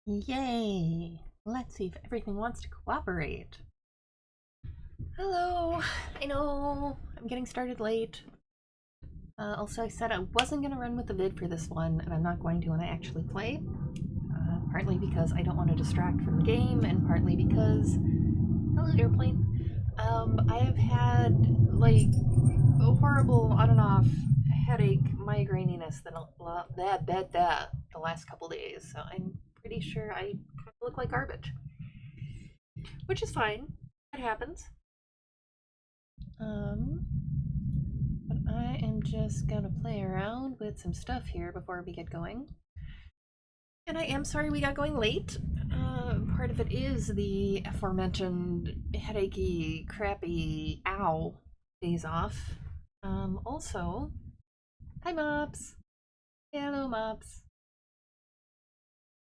Yay! Let's see if everything wants to cooperate. Hello! I know I'm getting started late. Also, I said I wasn't going to run with the vid for this one, and I'm not going to when I actually play. Partly because I don't want to distract from the game, and partly because. Hello, airplane. I have had, like, a horrible on and off headache, migraininess the last couple days, so I'm pretty sure I look like garbage. Which is fine. It happens. Um, but I am just gonna play around with some stuff here before we get going. And I am sorry we got going late. Part of it is the aforementioned headachy, crappy, ow days off. Also, hi Mops. Hello Mops.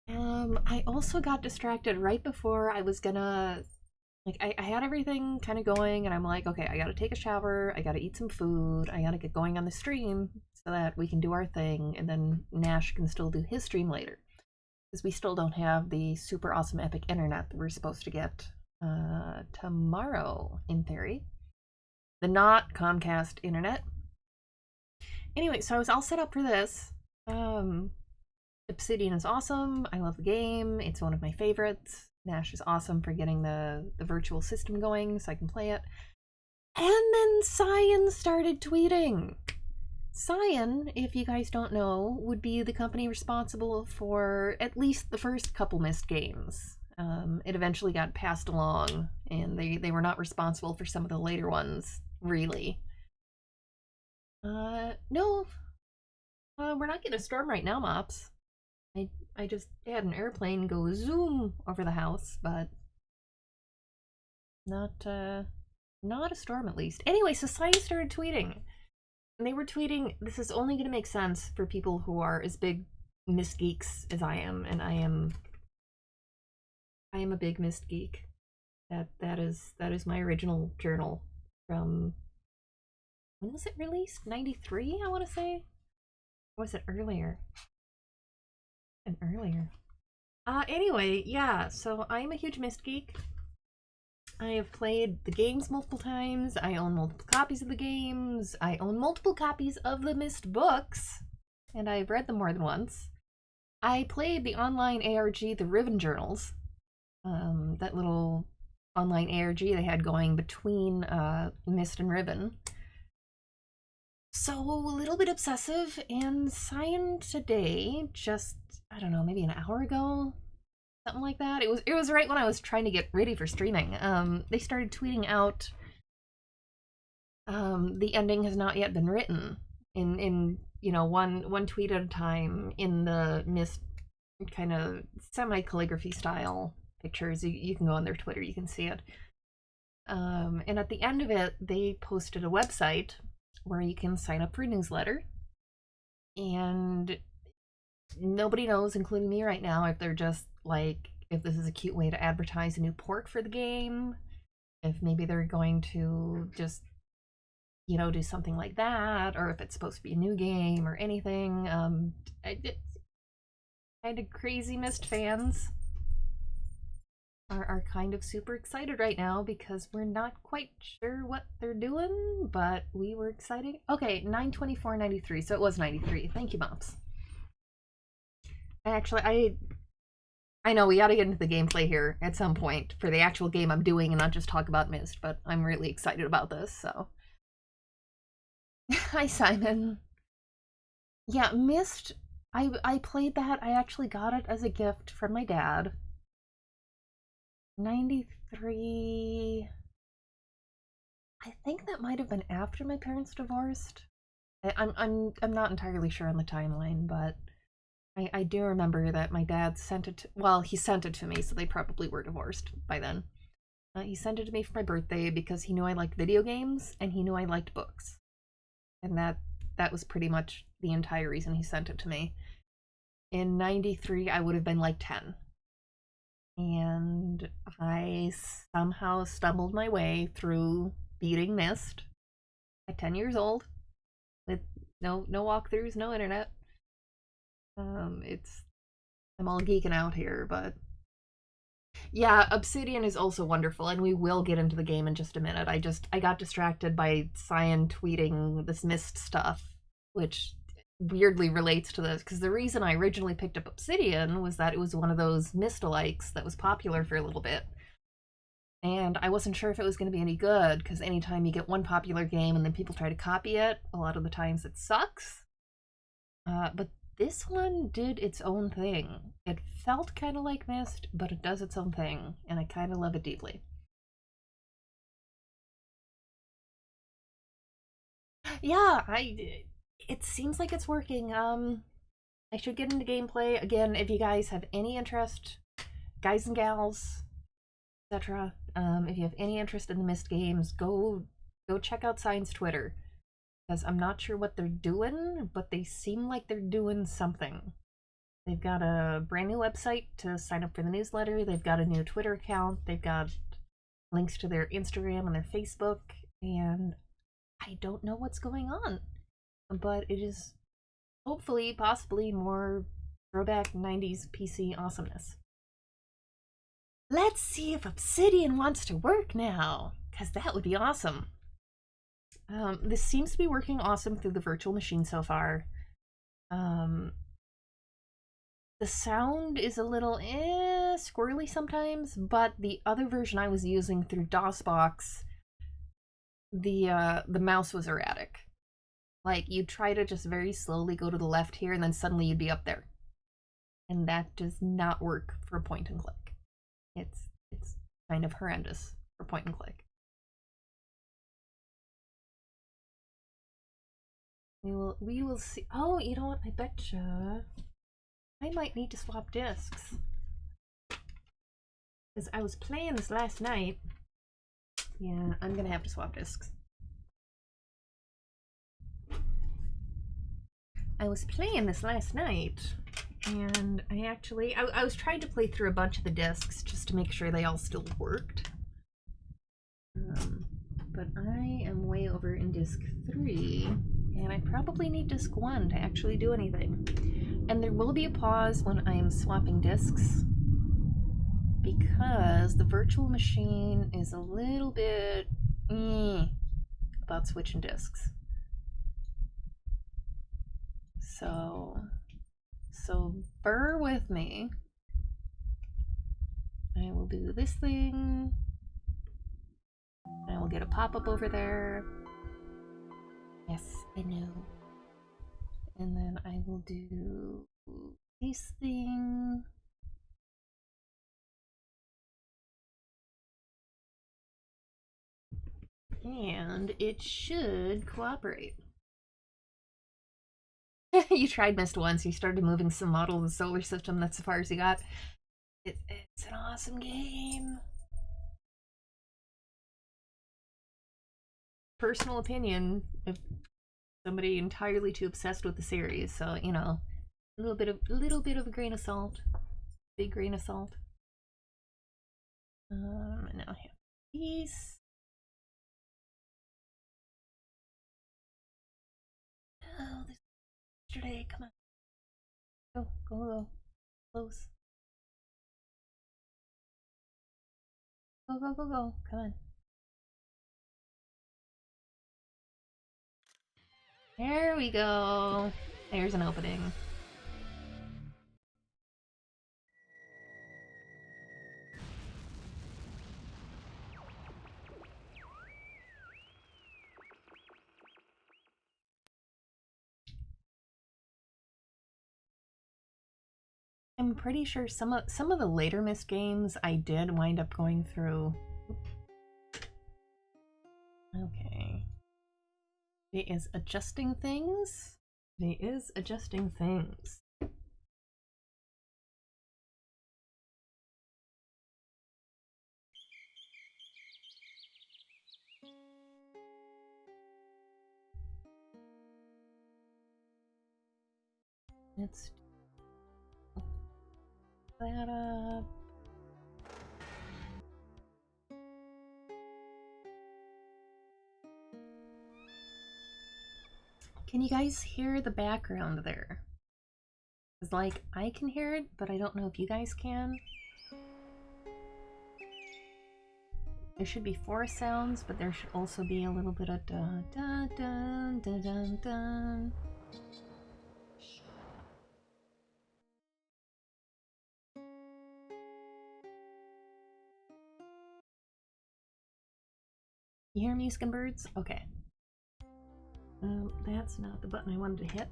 I also got distracted right before I was gonna I had everything kind of going, and I'm like, okay, I gotta take a shower, I gotta eat some food, I gotta get going on the stream so that we can do our thing, and then Nash can still do his stream later. Because we still don't have the super awesome epic internet that we're supposed to get tomorrow, in theory. The not Comcast internet. Anyway, so I was all set up for this. Obsidian is awesome. I love the game. It's one of my favorites. Nash is awesome for getting the virtual system going so I can play it. And then Cyan started tweeting. Cyan, if you guys don't know, would be the company responsible for at least the first couple missed games. It eventually got passed along, and they were not responsible for some of the later ones, really. No, we're not getting a storm right now, Mops. I just had an airplane go zoom over the house, but not a storm at least. Anyway, Society started tweeting. And they were tweeting, this is only going to make sense for people who are as big Mist geeks as I am, and I am a big Mist geek. That is my original journal from, when was it released? 93, I want to say? Or was it earlier? And earlier. Anyway, yeah, so I'm a huge Mist geek. I have played the games multiple times. I own multiple copies of the games. I own multiple copies of the Mist books, and I've read them more than once. I played the online ARG, the Riven Journals, that little online ARG they had going between Mist and Riven. So a little bit obsessive, and Cyan today, just, I don't know, maybe an hour ago, something like that. It was right when I was trying to get ready for streaming. They started tweeting out, the ending has not yet been written in one tweet at a time in the Mist kind of semi calligraphy style pictures. You can go on their Twitter, you can see it. And at the end of it, they posted a website where you can sign up for a newsletter, and nobody knows, including me right now, if they're just like, if this is a cute way to advertise a new port for the game, if maybe they're going to just, do something like that, or if it's supposed to be a new game or anything. It's kind of crazy. Mist fans are kind of super excited right now because we're not quite sure what they're doing, but we were excited. Okay, 9/24/93, so it was 93. Thank you, Mops. I know we gotta get into the gameplay here at some point for the actual game I'm doing and not just talk about Mist, but I'm really excited about this, so. Hi, Simon. Yeah, Mist, I played that. I actually got it as a gift from my dad. 93. I think that might have been after my parents divorced. I'm not entirely sure on the timeline, but I do remember that my dad sent it to, well, he sent it to me, so they probably were divorced by then. He sent it to me for my birthday because he knew I liked video games and he knew I liked books. And that was pretty much the entire reason he sent it to me. In 93, I would have been like 10. And I somehow stumbled my way through beating Mist at 10 years old with no walkthroughs, no internet. It's I'm all geeking out here, but yeah, Obsidian is also wonderful, and we will get into the game in just a minute. I got distracted by Cyan tweeting this Mist stuff, which weirdly relates to this, because the reason I originally picked up Obsidian was that it was one of those Mist-alikes that was popular for a little bit. And I wasn't sure if it was going to be any good, because anytime you get one popular game and then people try to copy it, a lot of the times it sucks. But this one did its own thing. It felt kind of like Myst, but it does its own thing, and I kind of love it deeply. Yeah, it seems like it's working. I should get into gameplay again. If you guys have any interest, guys and gals, etc. If you have any interest in the Myst games, go check out Sign's Twitter, because I'm not sure what they're doing, but they seem like they're doing something. They've got a brand new website to sign up for the newsletter. They've got a new Twitter account. They've got links to their Instagram and their Facebook, and I don't know what's going on, but it is hopefully, possibly more throwback 90s PC awesomeness. Let's see if Obsidian wants to work now, because that would be awesome. This seems to be working awesome through the virtual machine so far. The sound is a little squirrely sometimes, but the other version I was using through DOSBox, the mouse was erratic. Like, you'd try to just very slowly go to the left here, and then suddenly you'd be up there. And that does not work for a point and click. It's kind of horrendous for point and click. We will see. Oh, you know what? I betcha I might need to swap discs, because I was playing this last night. Yeah, I'm gonna have to swap discs. I was playing this last night, and I was trying to play through a bunch of the discs just to make sure they all still worked. But I am way over in disc 3, and I probably need disc 1 to actually do anything. And there will be a pause when I am swapping discs, because the virtual machine is a little bit about switching discs. So bear with me. I will do this thing. I will get a pop-up over there. Yes, I know. And then I will do this thing. And it should cooperate. You tried Myst once. You started moving some model of the solar system. That's as far as you got. It's an awesome game. Personal opinion, if somebody entirely too obsessed with the series, so you know, a little bit of a grain of salt, big grain of salt. And now I have these. Oh, this yesterday. Come on, go, close. Go. Come on. There we go. There's an opening. I'm pretty sure some of the later Myst games I did wind up going through. Okay. It is adjusting things. Let's do that up. Can you guys hear the background there? It's like, I can hear it, but I don't know if you guys can. There should be forest sounds, but there should also be a little bit of dun dun dun dun dun dun. You hear music and birds? Okay. That's not the button I wanted to hit.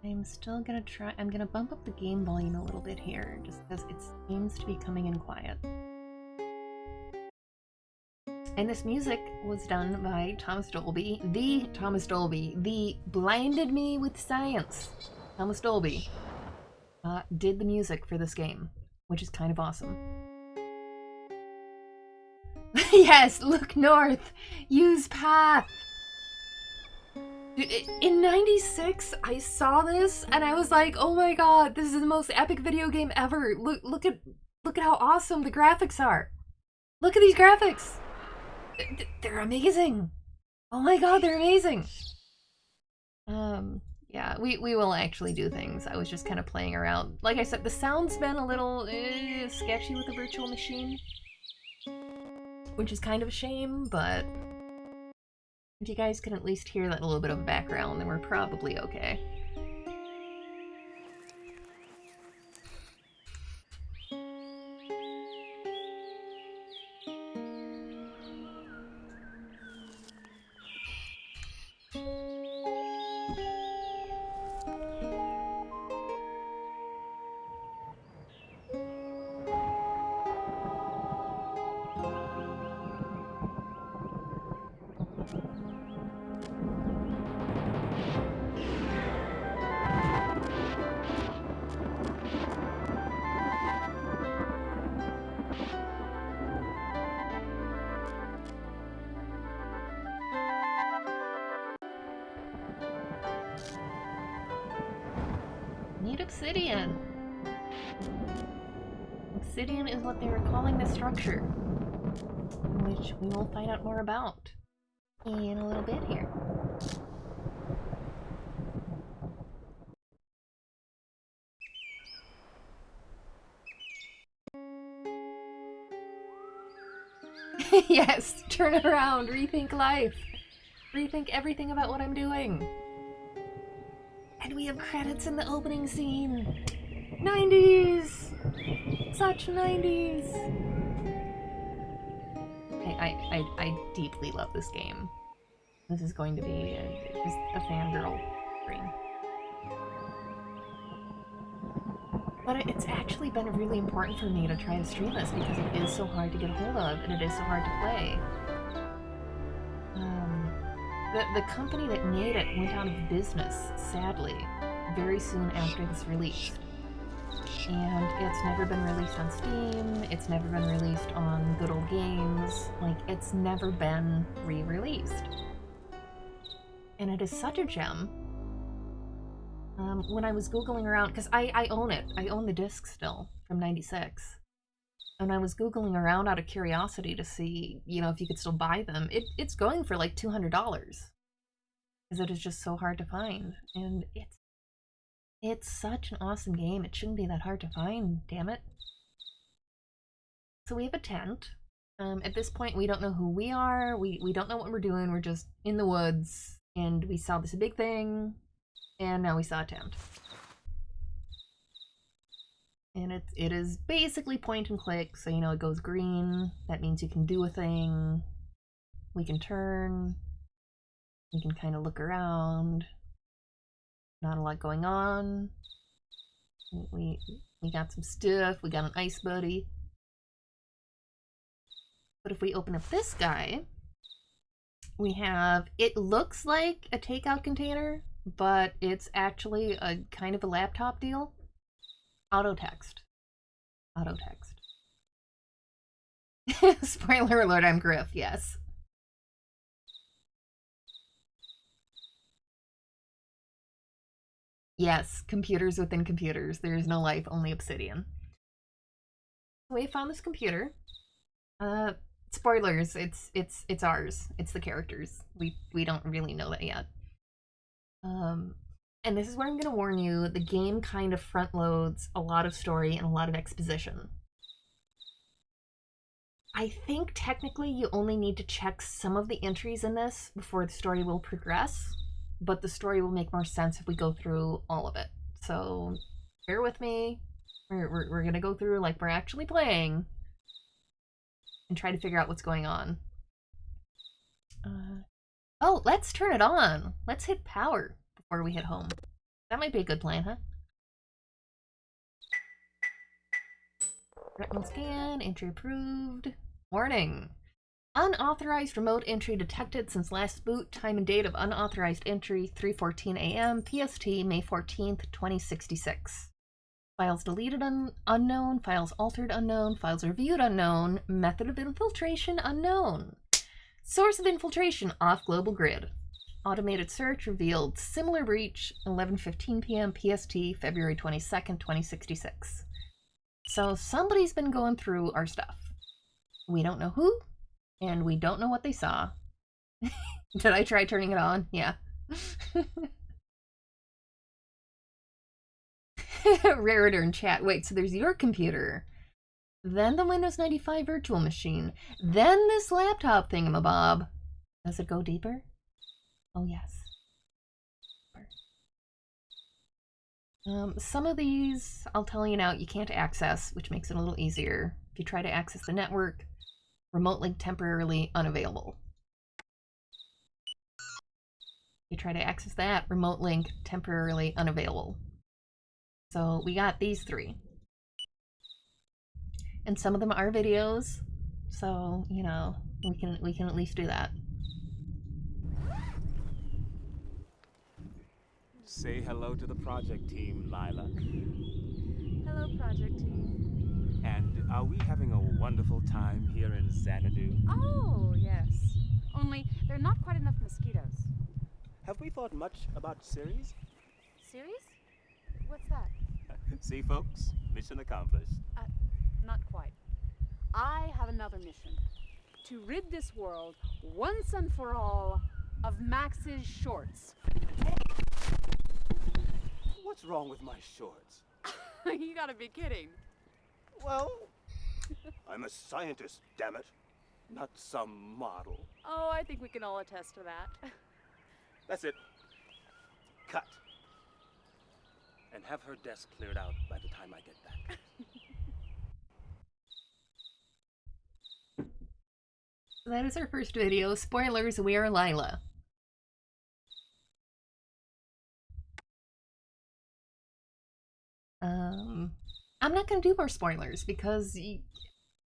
I'm still gonna try. I'm gonna bump up the game volume a little bit here, just because it seems to be coming in quiet. And this music was done by Thomas Dolby, the Thomas Dolby, the blinded me with science. Thomas Dolby did the music for this game, which is kind of awesome. Yes, look north, use path. In '96, I saw this and I was like, "Oh my god, this is the most epic video game ever! Look at how awesome the graphics are! Look at these graphics! They're amazing! Oh my god, they're amazing!" Yeah, we will actually do things. I was just kind of playing around. Like I said, the sound's been a little sketchy with the virtual machine, which is kind of a shame, but if you guys can at least hear that little bit of background, then we're probably okay. Need Obsidian. Obsidian is what they were calling this structure, which we will find out more about in a little bit here. Yes, turn it around, rethink life, rethink everything about what I'm doing. And we have credits in the opening scene. 90s! Such 90s! I deeply love this game. This is going to be just a fangirl stream. But it's actually been really important for me to try to stream this because it is so hard to get a hold of and it is so hard to play. The company that made it went out of business, sadly, very soon after this released. And it's never been released on Steam, it's never been released on Good Old Games, like, it's never been re-released. And it is such a gem. When I was Googling around, because I own it, I own the disc still, from '96. And I was Googling around out of curiosity to see, you know, if you could still buy them. It's going for like $200. Because it is just so hard to find. And it's such an awesome game. It shouldn't be that hard to find, damn it. So we have a tent. At this point, we don't know who we are. We don't know what we're doing. We're just in the woods. And we saw this big thing. And now we saw a tent. And it is basically point and click, so you know it goes green. That means you can do a thing. We can turn. We can kind of look around. Not a lot going on. We got some stuff. We got an ice buddy. But if we open up this guy, we have, it looks like a takeout container, but it's actually a kind of a laptop deal. Auto text. Spoiler alert, I'm Griff, yes. Yes, computers within computers. There is no life, only Obsidian. We found this computer. Spoilers, it's ours. It's the characters. We don't really know that yet. And this is where I'm going to warn you, the game kind of front loads a lot of story and a lot of exposition. I think technically you only need to check some of the entries in this before the story will progress, but the story will make more sense if we go through all of it. So bear with me. We're going to go through like we're actually playing and try to figure out what's going on. Oh, let's turn it on. Let's hit power before we hit home. That might be a good plan, huh? Retinal scan, entry approved. Warning. Unauthorized remote entry detected since last boot. Time and date of unauthorized entry 3:14 a.m. PST May 14th, 2066. Files deleted unknown. Files altered unknown. Files reviewed unknown. Method of infiltration unknown. Source of infiltration off global grid. Automated search revealed similar breach 11:15 p.m. PST February 22nd, 2066. So somebody's been going through our stuff. We don't know who, and we don't know what they saw. Did I try turning it on? Yeah. Raritor in chat. Wait, so there's your computer, then the Windows 95 virtual machine, then this laptop thingamabob. Does it go deeper? Oh, yes. Some of these, I'll tell you now, you can't access, which makes it a little easier. If you try to access the network, remote link temporarily unavailable. If you try to access that, remote link temporarily unavailable. So we got these three. And some of them are videos, so, you know, we can at least do that. Say hello to the project team, Lila. Hello, project team. And are we having a wonderful time here in Xanadu? Oh, yes. Only there are not quite enough mosquitoes. Have we thought much about Ceres? Ceres? What's that? See, folks, mission accomplished. Not quite. I have another mission. To rid this world, once and for all, of Max's shorts. What's wrong with my shorts? You gotta be kidding. Well, I'm a scientist, damn it. Not some model. Oh, I think we can all attest to that. That's it. Cut. And have her desk cleared out by the time I get back. That is our first video. Spoilers, we are Lila. I'm not going to do more spoilers because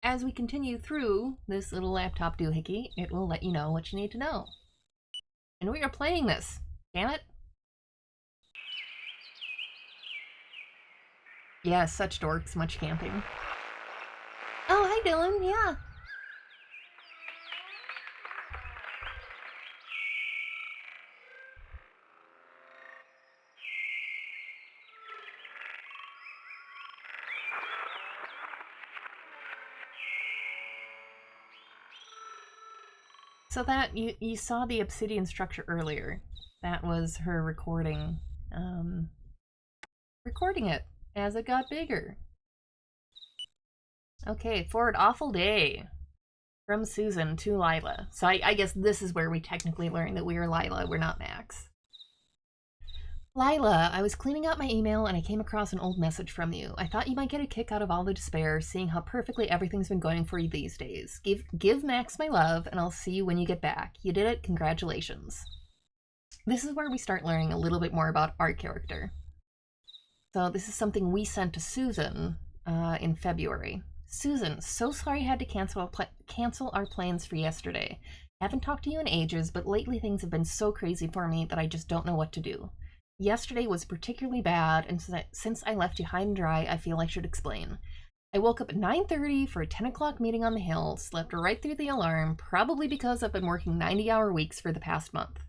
as we continue through this little laptop doohickey, it will let you know what you need to know. And we are playing this. Damn it. Yeah, such dorks, much camping. Oh, hi Dylan, yeah. So that, you saw the Obsidian structure earlier. That was her recording, recording it as it got bigger. Okay, forward awful day. From Susan to Lila. So I guess this is where we technically learn that we are Lila, we're not Max. Lila, I was cleaning out my email and I came across an old message from you. I thought you might get a kick out of all the despair, seeing how perfectly everything's been going for you these days. Give Max my love, and I'll see you when you get back. You did it, congratulations. This is where we start learning a little bit more about our character. So this is something we sent to Susan in February. Susan, so sorry I had to cancel our plans for yesterday. Haven't talked to you in ages, but lately things have been so crazy for me that I just don't know what to do. Yesterday was particularly bad, and since I left you high and dry, I feel I should explain. I woke up at 9:30 for a 10 o'clock meeting on the Hill, slept right through the alarm, probably because I've been working 90-hour weeks for the past month.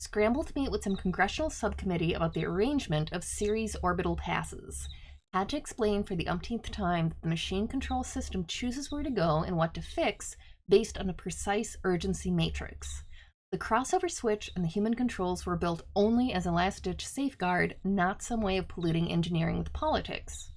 Scrambled to meet with some congressional subcommittee about the arrangement of Ceres orbital passes. Had to explain for the umpteenth time that the machine control system chooses where to go and what to fix based on a precise urgency matrix. The crossover switch and the human controls were built only as a last-ditch safeguard, not some way of polluting engineering with politics.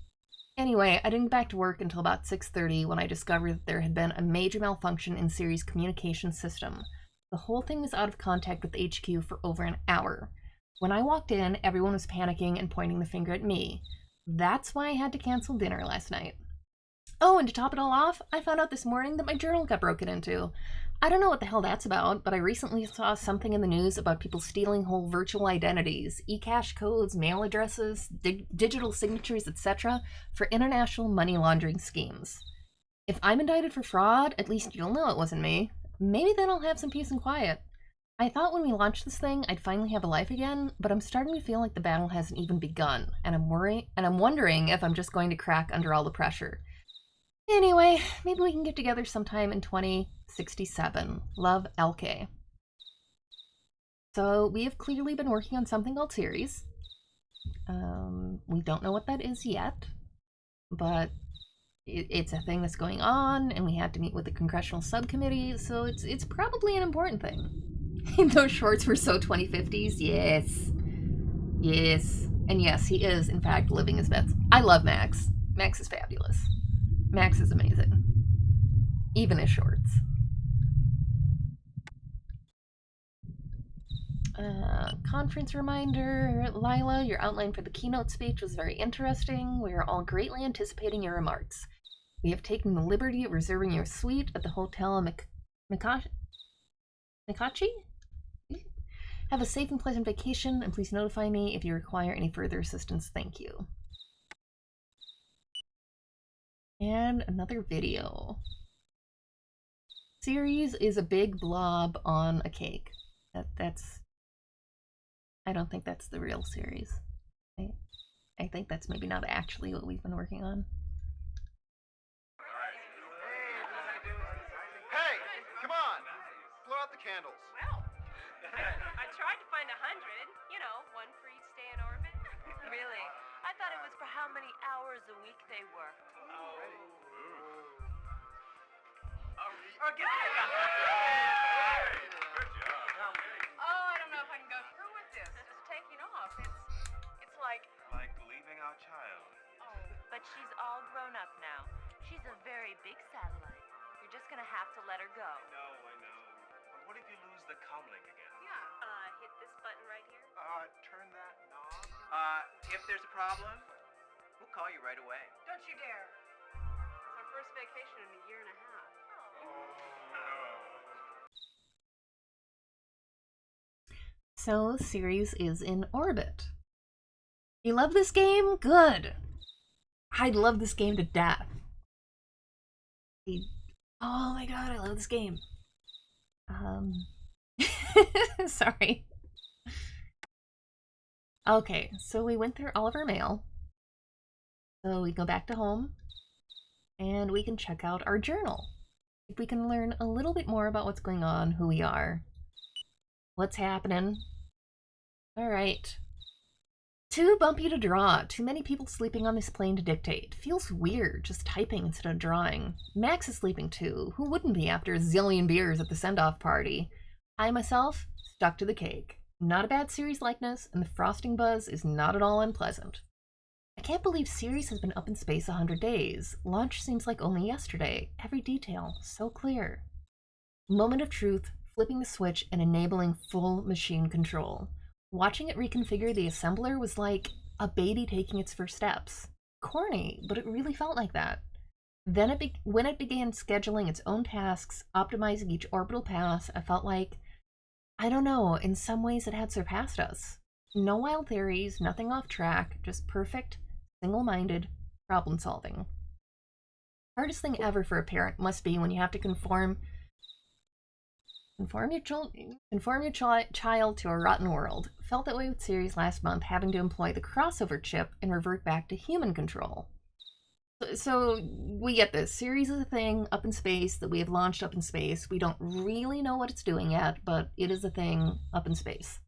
Anyway, I didn't get back to work until about 6:30 when I discovered that there had been a major malfunction in Siri's communication system. The whole thing was out of contact with HQ for over an hour. When I walked in, everyone was panicking and pointing the finger at me. That's why I had to cancel dinner last night. Oh, and to top it all off, I found out this morning that my journal got broken into. I don't know what the hell that's about, but I recently saw something in the news about people stealing whole virtual identities, e-cash codes, mail addresses, digital signatures, etc. for international money laundering schemes. If I'm indicted for fraud, at least you'll know it wasn't me. Maybe then I'll have some peace and quiet. I thought when we launched this thing, I'd finally have a life again, but I'm starting to feel like the battle hasn't even begun, and I'm wondering if I'm just going to crack under all the pressure. Anyway, maybe we can get together sometime in 2067. Love, LK. So we have clearly been working on something called Series. We don't know what that is yet, but it's a thing that's going on, and we had to meet with the congressional subcommittee, so it's probably an important thing. Those shorts were so 2050s. Yes. Yes. And yes, he is, in fact, living his best. I love Max. Max is fabulous. Max is amazing. Even his shorts. Conference reminder. Lila, your outline for the keynote speech was very interesting. We are all greatly anticipating your remarks. We have taken the liberty of reserving your suite at the Hotel Mikachi? Have a safe and pleasant vacation, and please notify me if you require any further assistance. Thank you. And another video. Series is a big blob on a cake. I don't think that's the real series. I think that's maybe not actually what we've been working on. Hey, come on! Blow out the candles. Well, I tried to find 100, you know, one for each day in orbit. Really? I thought it was for how many hours a week they work. Good job. Oh, I don't know if I can go through with this. It's taking off. It's like leaving our child. Oh, but she's all grown up now. She's a very big satellite. You're just gonna have to let her go. I know. But what if you lose the comlink again? Yeah. Hit this button right here. Turn that knob. If there's a problem, we'll call you right away. Don't you dare. It's our first vacation in a year and a half. So, Ceres is in orbit. You love this game? Good. I love this game to death. Oh my god, I love this game. Sorry. Okay, so we went through all of our mail. So we go back to home, and we can check out our journal. If we can learn a little bit more about what's going on, who we are, what's happening. Alright. Too bumpy to draw. Too many people sleeping on this plane to dictate. Feels weird just typing instead of drawing. Max is sleeping too. Who wouldn't be after a zillion beers at the send-off party? I myself, stuck to the cake. Not a bad Ceres likeness, and the frosting buzz is not at all unpleasant. I can't believe Ceres has been up in space 100 days. Launch seems like only yesterday. Every detail, so clear. Moment of truth, flipping the switch and enabling full machine control. Watching it reconfigure the assembler was like a baby taking its first steps. Corny, but it really felt like that. Then when it began scheduling its own tasks, optimizing each orbital pass, I felt like, I don't know, in some ways it had surpassed us. No wild theories, nothing off track, just perfect, single-minded problem solving. Hardest thing ever for a parent must be when you have to conform your child to a rotten world. Felt that way with Ceres last month, having to employ the crossover chip and revert back to human control. So we get this. Ceres is a thing up in space that we have launched up in space. We don't really know what it's doing yet, but it is a thing up in space.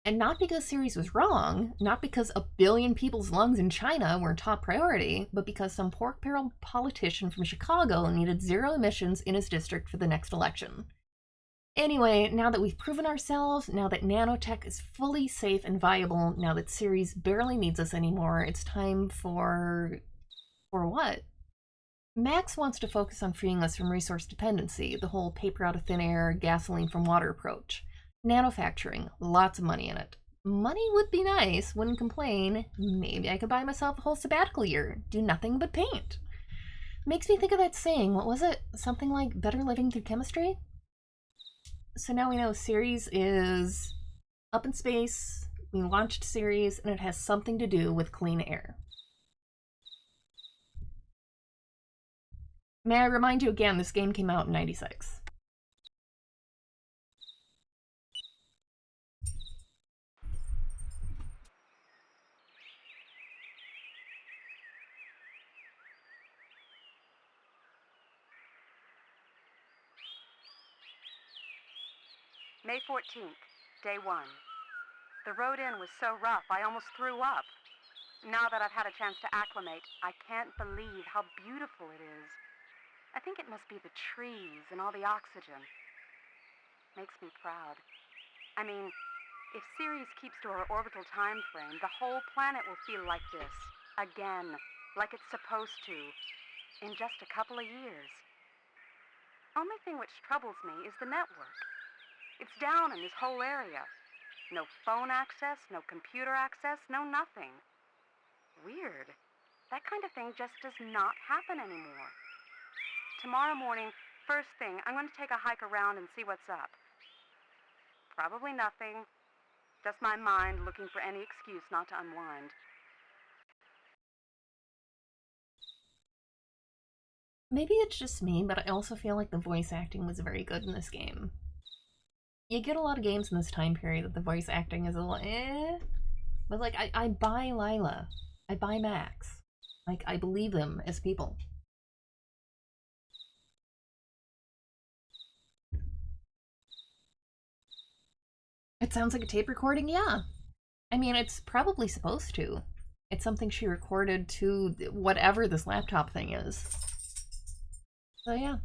And not because Ceres was wrong, not because a billion people's lungs in China were top priority, but because some pork-barrel politician from Chicago needed zero emissions in his district for the next election. Anyway, now that we've proven ourselves, now that nanotech is fully safe and viable, now that Ceres barely needs us anymore, it's time for what? Max wants to focus on freeing us from resource dependency, the whole paper out of thin air, gasoline from water approach. Nanofacturing, lots of money in it. Money would be nice, wouldn't complain. Maybe I could buy myself a whole sabbatical year, do nothing but paint. Makes me think of that saying, what was it? Something like better living through chemistry? So now we know Ceres is up in space, we launched Ceres, and it has something to do with clean air. May I remind you again, this game came out in '96. May 14th, day 1. The road in was so rough, I almost threw up. Now that I've had a chance to acclimate, I can't believe how beautiful it is. I think it must be the trees and all the oxygen. Makes me proud. I mean, if Ceres keeps to her orbital time frame, the whole planet will feel like this. Again, like it's supposed to. In just a couple of years. Only thing which troubles me is the network. It's down in this whole area. No phone access, no computer access, no nothing. Weird. That kind of thing just does not happen anymore. Tomorrow morning, first thing, I'm going to take a hike around and see what's up. Probably nothing. Just my mind looking for any excuse not to unwind. Maybe it's just me, but I also feel like the voice acting was very good in this game. You get a lot of games in this time period that the voice acting is a little but like, I buy Lila. I buy Max. Like, I believe them as people. It sounds like a tape recording, yeah. I mean, it's probably supposed to. It's something she recorded to whatever this laptop thing is. So yeah.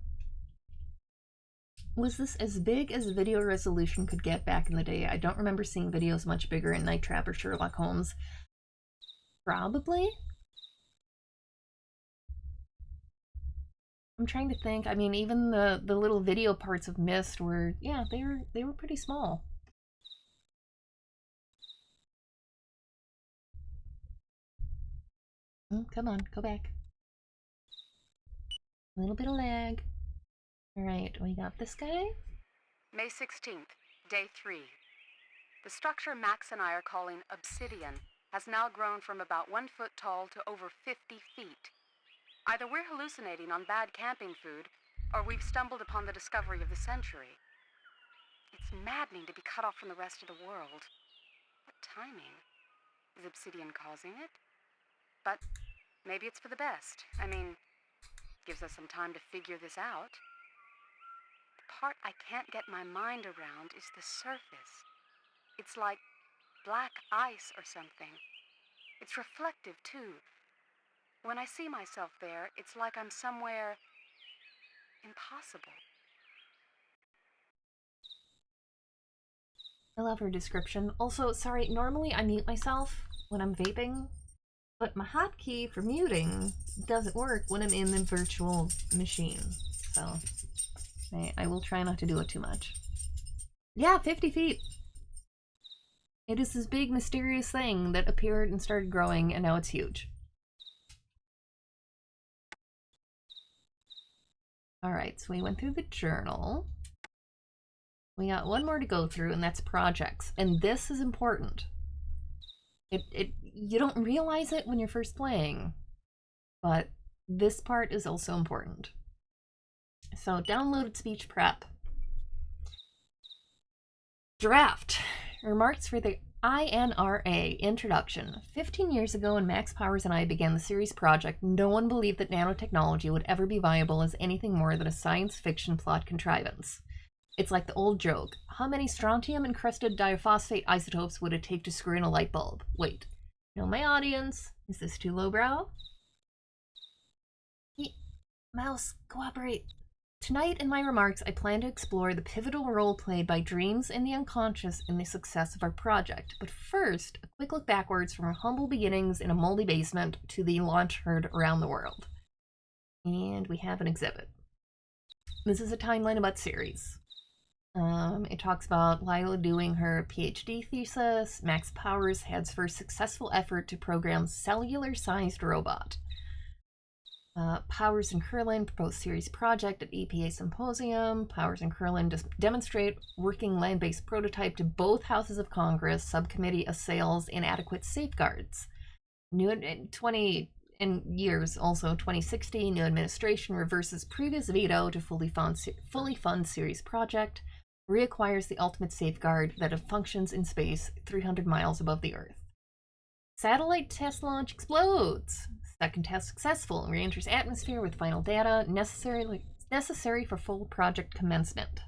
Was this as big as video resolution could get back in the day? I don't remember seeing videos much bigger in Night Trap or Sherlock Holmes. Probably? I'm trying to think. I mean, even the little video parts of Myst were, yeah, they were pretty small. Come on, go back. A little bit of lag. Alright, we got this guy. May 16th, day 3. The structure Max and I are calling Obsidian has now grown from about 1 foot tall to over 50 feet. Either we're hallucinating on bad camping food, or we've stumbled upon the discovery of the century. It's maddening to be cut off from the rest of the world. What timing? Is Obsidian causing it? But maybe it's for the best. I mean, gives us some time to figure this out. The part I can't get my mind around is the surface. It's like black ice or something. It's reflective, too. When I see myself there, it's like I'm somewhere impossible. I love her description. Also, sorry, normally I mute myself when I'm vaping, but my hotkey for muting doesn't work when I'm in the virtual machine. So, I will try not to do it too much. Yeah, 50 feet! It is this big mysterious thing that appeared and started growing, and now it's huge. Alright, so we went through the journal. We got one more to go through, and that's projects. And this is important. You don't realize it when you're first playing, but this part is also important. So, downloaded speech prep. Draft. Remarks for the INRA Introduction. 15 years ago, when Max Powers and I began the Ceres project, no one believed that nanotechnology would ever be viable as anything more than a science fiction plot contrivance. It's like the old joke. How many strontium-encrusted diphosphate isotopes would it take to screw in a light bulb? Wait. Know my audience. Is this too lowbrow? Mouse, cooperate. Tonight, in my remarks, I plan to explore the pivotal role played by dreams and the unconscious in the success of our project. But first, a quick look backwards from our humble beginnings in a moldy basement to the launch heard around the world. And we have an exhibit. This is a timeline about Ceres. It talks about Lila doing her PhD thesis. Max Powers had his first successful effort to program cellular-sized robot. Powers and Curlin propose Ceres project at EPA symposium. Powers and Curlin demonstrate working land-based prototype to both houses of Congress. Subcommittee assails inadequate safeguards. New 2016, new administration reverses previous veto to fully fund Ceres project. Reacquires the ultimate safeguard that functions in space 300 miles above the Earth. Satellite test launch explodes. Second test successful. Re-enters atmosphere with final data necessary for full project commencement.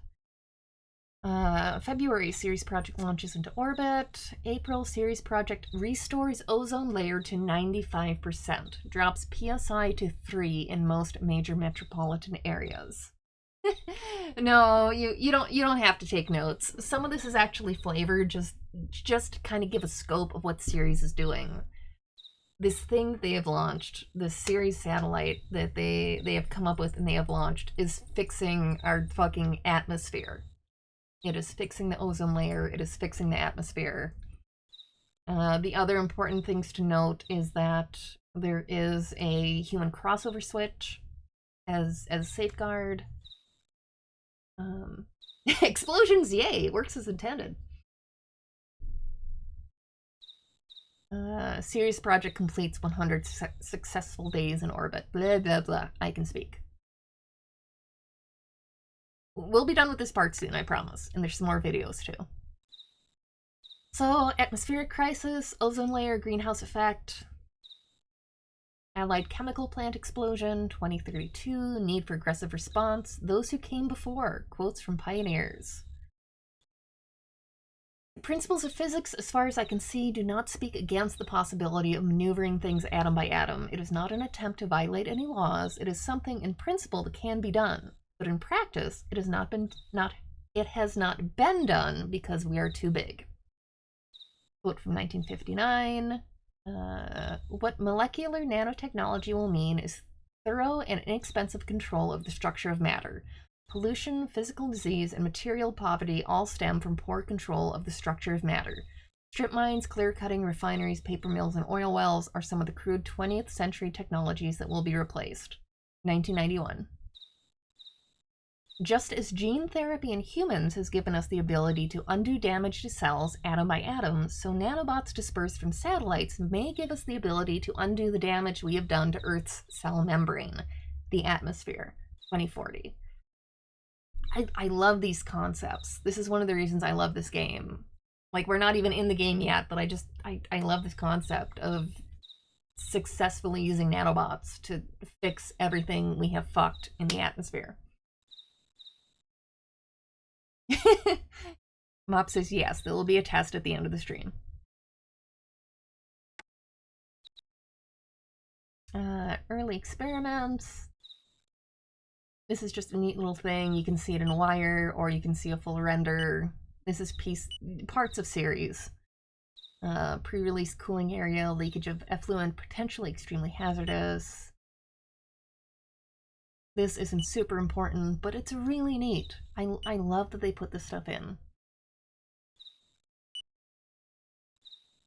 February, Ceres project launches into orbit. April, Ceres project restores ozone layer to 95%. Drops PSI to 3 in most major metropolitan areas. No, you don't have to take notes. Some of this is actually flavored just to kind of give a scope of what Ceres is doing. This thing that they have launched, this Ceres satellite that they have come up with and they have launched, is fixing our fucking atmosphere. It is fixing the ozone layer. It is fixing the atmosphere. The other important things to note is that there is a human crossover switch as a safeguard. Explosions, yay! Works as intended. Ceres project completes 100 successful days in orbit. Blah, blah, blah. I can speak. We'll be done with this part soon, I promise. And there's some more videos, too. So, atmospheric crisis, ozone layer, greenhouse effect, allied chemical plant explosion, 2032, need for aggressive response, those who came before, quotes from pioneers. The principles of physics, as far as I can see, do not speak against the possibility of maneuvering things atom by atom. It is not an attempt to violate any laws. It is something in principle that can be done. But in practice, it has not been done because we are too big. Quote from 1959. What molecular nanotechnology will mean is thorough and inexpensive control of the structure of matter. Pollution, physical disease, and material poverty all stem from poor control of the structure of matter. Strip mines, clear-cutting, refineries, paper mills, and oil wells are some of the crude 20th century technologies that will be replaced. 1991. Just as gene therapy in humans has given us the ability to undo damage to cells atom by atom, so nanobots dispersed from satellites may give us the ability to undo the damage we have done to Earth's cell membrane, the atmosphere. 2040. I love these concepts. This is one of the reasons I love this game. Like, we're not even in the game yet, but I love this concept of successfully using nanobots to fix everything we have fucked in the atmosphere. Mop says yes, there will be a test at the end of the stream. Early experiments. This is just a neat little thing. You can see it in wire, or you can see a full render. This is parts of Ceres. Pre-release cooling area, leakage of effluent, potentially extremely hazardous. This isn't super important, but it's really neat. I love that they put this stuff in.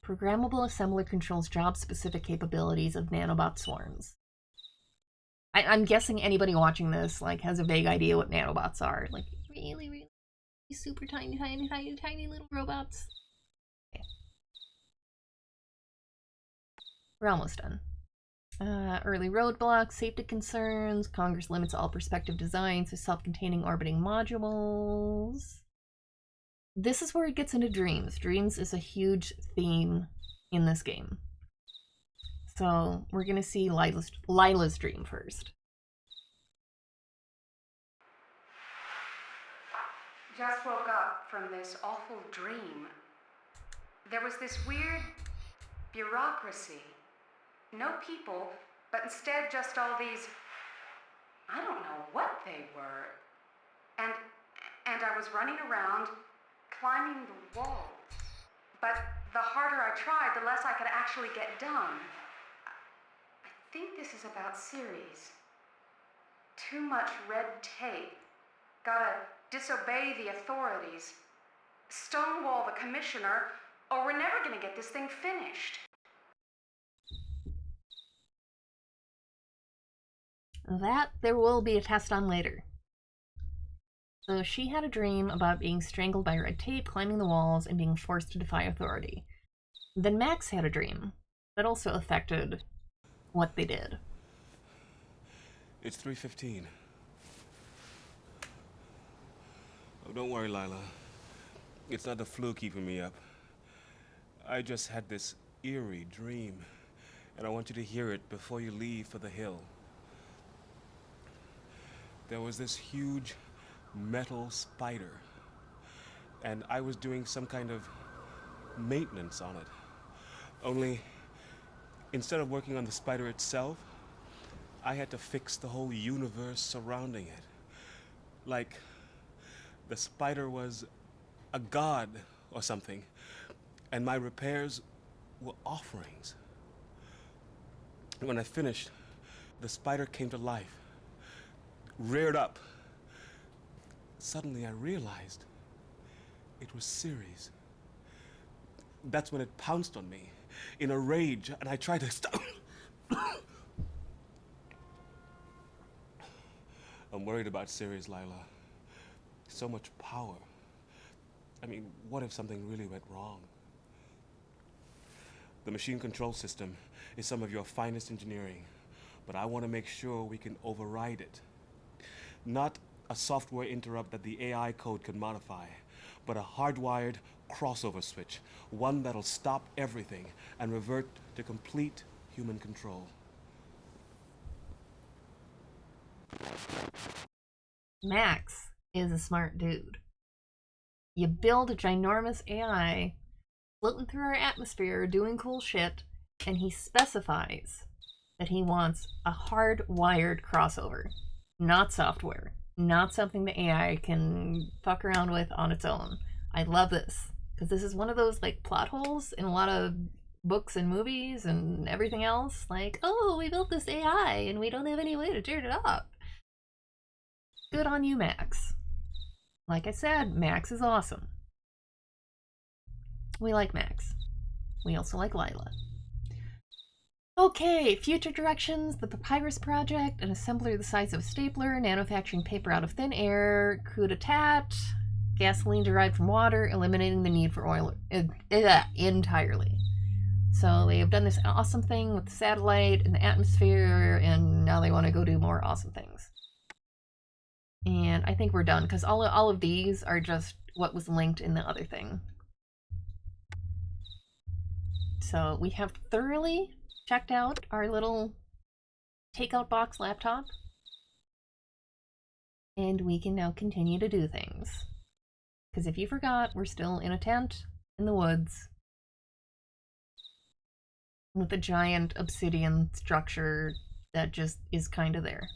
Programmable assembler controls job-specific capabilities of nanobot swarms. I'm guessing anybody watching this has a vague idea what nanobots are. Like, really super tiny little robots. Okay. We're almost done. Early roadblocks, safety concerns. Congress limits all prospective designs to self-containing orbiting modules. This is where it gets into dreams. Dreams is a huge theme in this game. So we're gonna see Lila's dream first. Just woke up from this awful dream. There was this weird bureaucracy. No people, but instead just all these, I don't know what they were, And I was running around, climbing the walls. But the harder I tried, the less I could actually get done. I think this is about Ceres. Too much red tape. Gotta disobey the authorities. Stonewall the commissioner, or we're never gonna get this thing finished. That there will be a test on later. So she had a dream about being strangled by red tape, climbing the walls, and being forced to defy authority. Then Max had a dream that also affected what they did. It's 3:15. Oh, don't worry, Lila. It's not the flu keeping me up. I just had this eerie dream, and I want you to hear it before you leave for the hill. There was this huge metal spider, and I was doing some kind of maintenance on it. Only, instead of working on the spider itself, I had to fix the whole universe surrounding it. Like, the spider was a god or something, and my repairs were offerings. When I finished, the spider came to life, reared up. Suddenly I realized it was Ceres. That's when it pounced on me in a rage, and I tried to stop. I'm worried about Ceres, Lila. So much power. I mean, what if something really went wrong? The machine control system is some of your finest engineering, but I want to make sure we can override it. Not a software interrupt that the AI code can modify, but a hardwired crossover switch, one that'll stop everything and revert to complete human control. Max is a smart dude. You build a ginormous AI floating through our atmosphere doing cool shit, and he specifies that he wants a hardwired crossover, not software, not something the AI can fuck around with on its own. I love this, because this is one of those like plot holes in a lot of books and movies and everything else. Like, oh, we built this AI and we don't have any way to turn it off. Good on you, Max. Like I said, Max is awesome. We like Max. We also like Lila. Okay, future directions: the Papyrus Project, an assembler the size of a stapler, manufacturing paper out of thin air, coup d'etat, gasoline derived from water, eliminating the need for oil entirely. So they have done this awesome thing with the satellite and the atmosphere, and now they want to go do more awesome things. And I think we're done, because all of these are just what was linked in the other thing. So we have thoroughly checked out our little takeout box laptop. And we can now continue to do things. Because if you forgot, we're still in a tent in the woods with a giant obsidian structure that just is kind of there.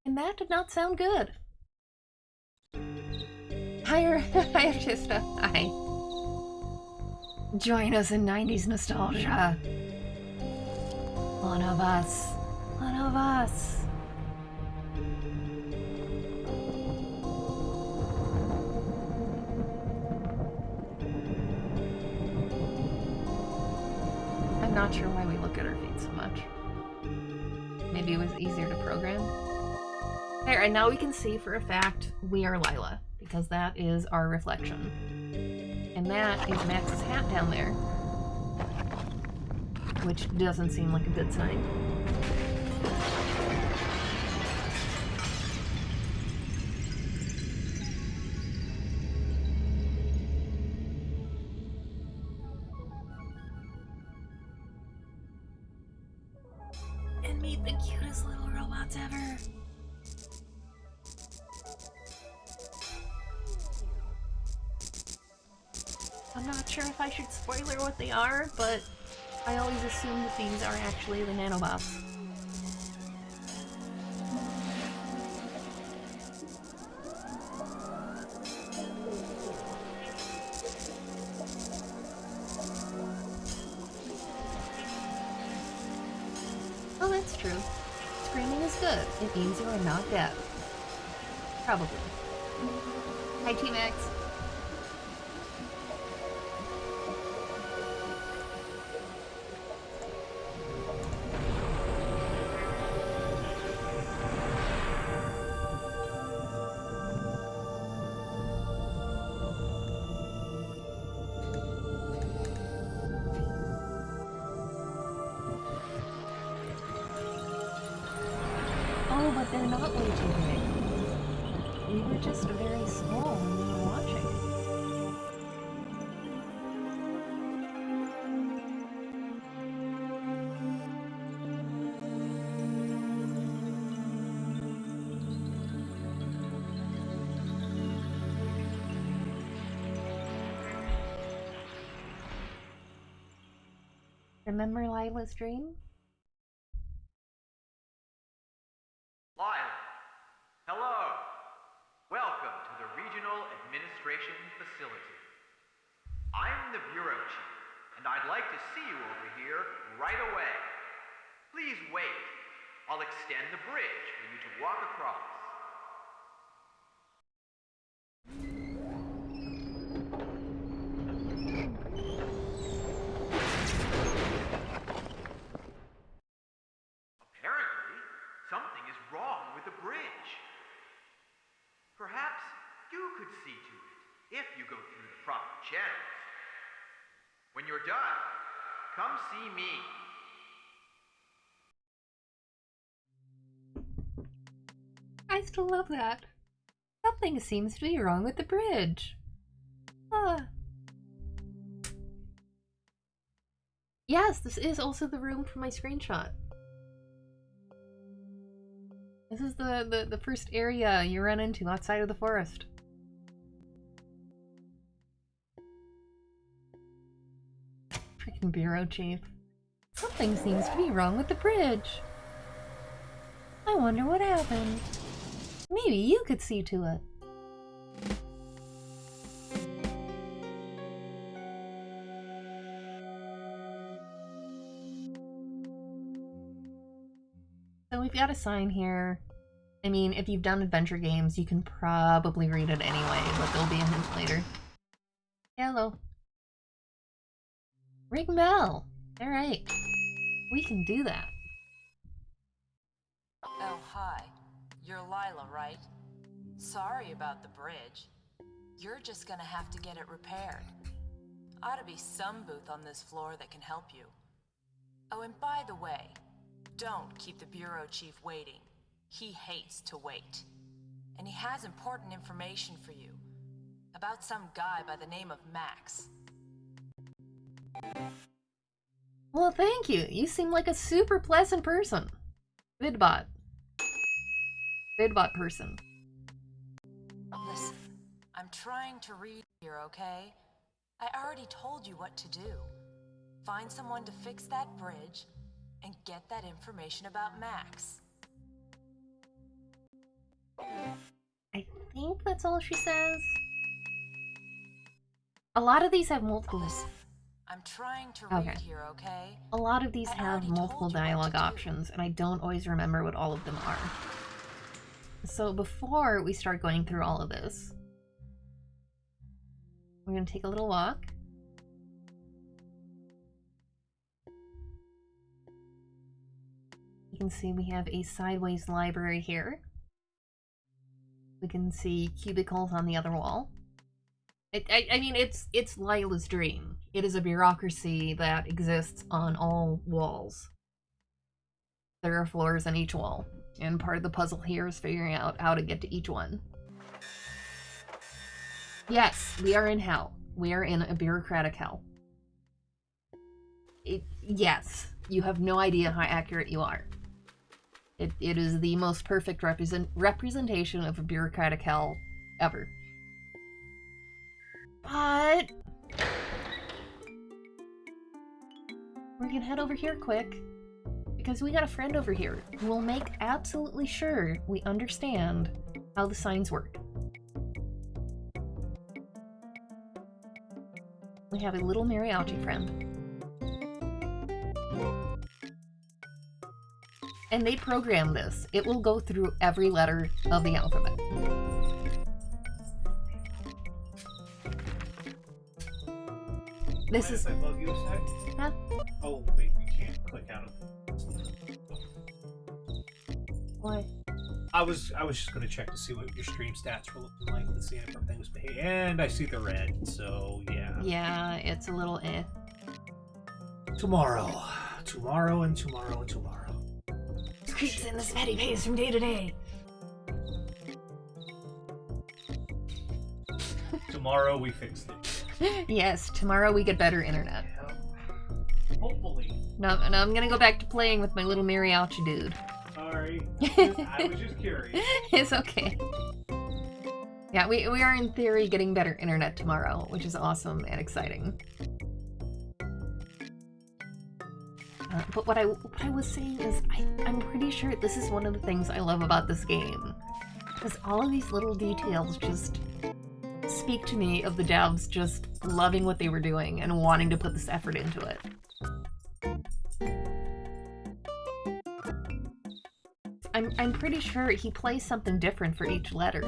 And that did not sound good. Higher just hi. Join us in 90s nostalgia. One of us. One of us. I'm not sure why we look at our feet so much. Maybe it was easier to program. There, and now we can see for a fact we are Lila, because that is our reflection. And that is Max's hat down there, which doesn't seem like a good sign. And meet the cutest little robots ever. I'm not sure if I should spoiler what they are, but I always assume that these are actually the nanobots. Oh, that's true. Screaming is good. It means you are not dead. Probably. Hi, T-Max. Oh, but they're not way too big. We were just very small when we were watching. Remember Lila's dream? Lyle, hello. Welcome to the Regional Administration Facility. I'm the Bureau Chief, and I'd like to see you over here right away. Please wait. I'll extend the bridge for you to walk across. Apparently, something is wrong with the bridge. Perhaps you could see to it if you go through the proper channels. When you're done, come see me. I still love that. Something seems to be wrong with the bridge. Ah. Yes, this is also the room from my screenshot. This is the first area you run into outside of the forest. Freaking Bureau Chief. Something seems to be wrong with the bridge. I wonder what happened. Maybe you could see to it. So we've got a sign here. I mean, if you've done adventure games, you can probably read it anyway, but there'll be a hint later. Hello. Ring bell. Alright. We can do that. Oh, hi. You're Lila, right? Sorry about the bridge. You're just gonna have to get it repaired. Ought to be some booth on this floor that can help you. Oh, and by the way, don't keep the Bureau Chief waiting. He hates to wait. And he has important information for you. About some guy by the name of Max. Well, thank you. You seem like a super pleasant person. Vidbot. Vidbot person. Listen, I'm trying to read here, okay? I already told you what to do. Find someone to fix that bridge and get that information about Max. I think that's all she says. A lot of these have multiple. Listen, I'm trying to read here, okay? A lot of these I have already multiple told you what dialogue to do. options, and I don't always remember what all of them are. So before we start going through all of this, we're going to take a little walk. You can see we have a sideways library here. We can see cubicles on the other wall. I mean, it's Lila's dream. It is a bureaucracy that exists on all walls. There are floors on each wall, and part of the puzzle here is figuring out how to get to each one. Yes, we are in hell. We are in a bureaucratic hell. Yes, you have no idea how accurate you are. It is the most perfect representation of a bureaucratic hell ever. But We're gonna head over here quick. Because we got a friend over here who will make absolutely sure we understand how the signs work. We have a little mariachi friend. And they programmed this. It will go through every letter of the alphabet. This is... If I bug you a sec? Huh? Oh, wait, you can't click out of it. Why? I was just gonna check to see what your stream stats were looking like and see if everything was behaving. And I see the red, so yeah. Yeah, it's a little eh. Tomorrow. Tomorrow and tomorrow and tomorrow. Creeps in the sweaty pace from day to day. Tomorrow we fix it. Yes, tomorrow we get better internet. Hopefully. No, I'm gonna go back to playing with my little mariachi dude. Sorry. I was just curious. It's okay. Yeah, we are in theory getting better internet tomorrow, which is awesome and exciting. But what I was saying is, I'm pretty sure this is one of the things I love about this game. Because all of these little details just speak to me of the devs just loving what they were doing and wanting to put this effort into it. I'm pretty sure he plays something different for each letter.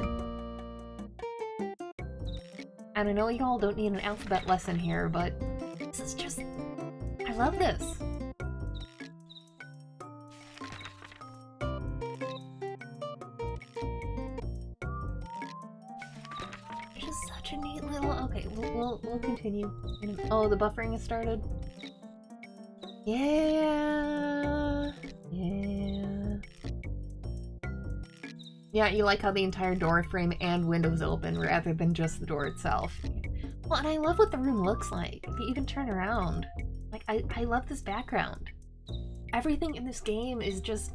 And I know you all don't need an alphabet lesson here, but this is just... I love this. Just such a neat little... Okay, we'll continue. Oh, the buffering has started? Yeah... Yeah, you like how the entire door frame and windows open rather than just the door itself. Well, and I love what the room looks like. If you even turn around. Like, I love this background. Everything in this game is just...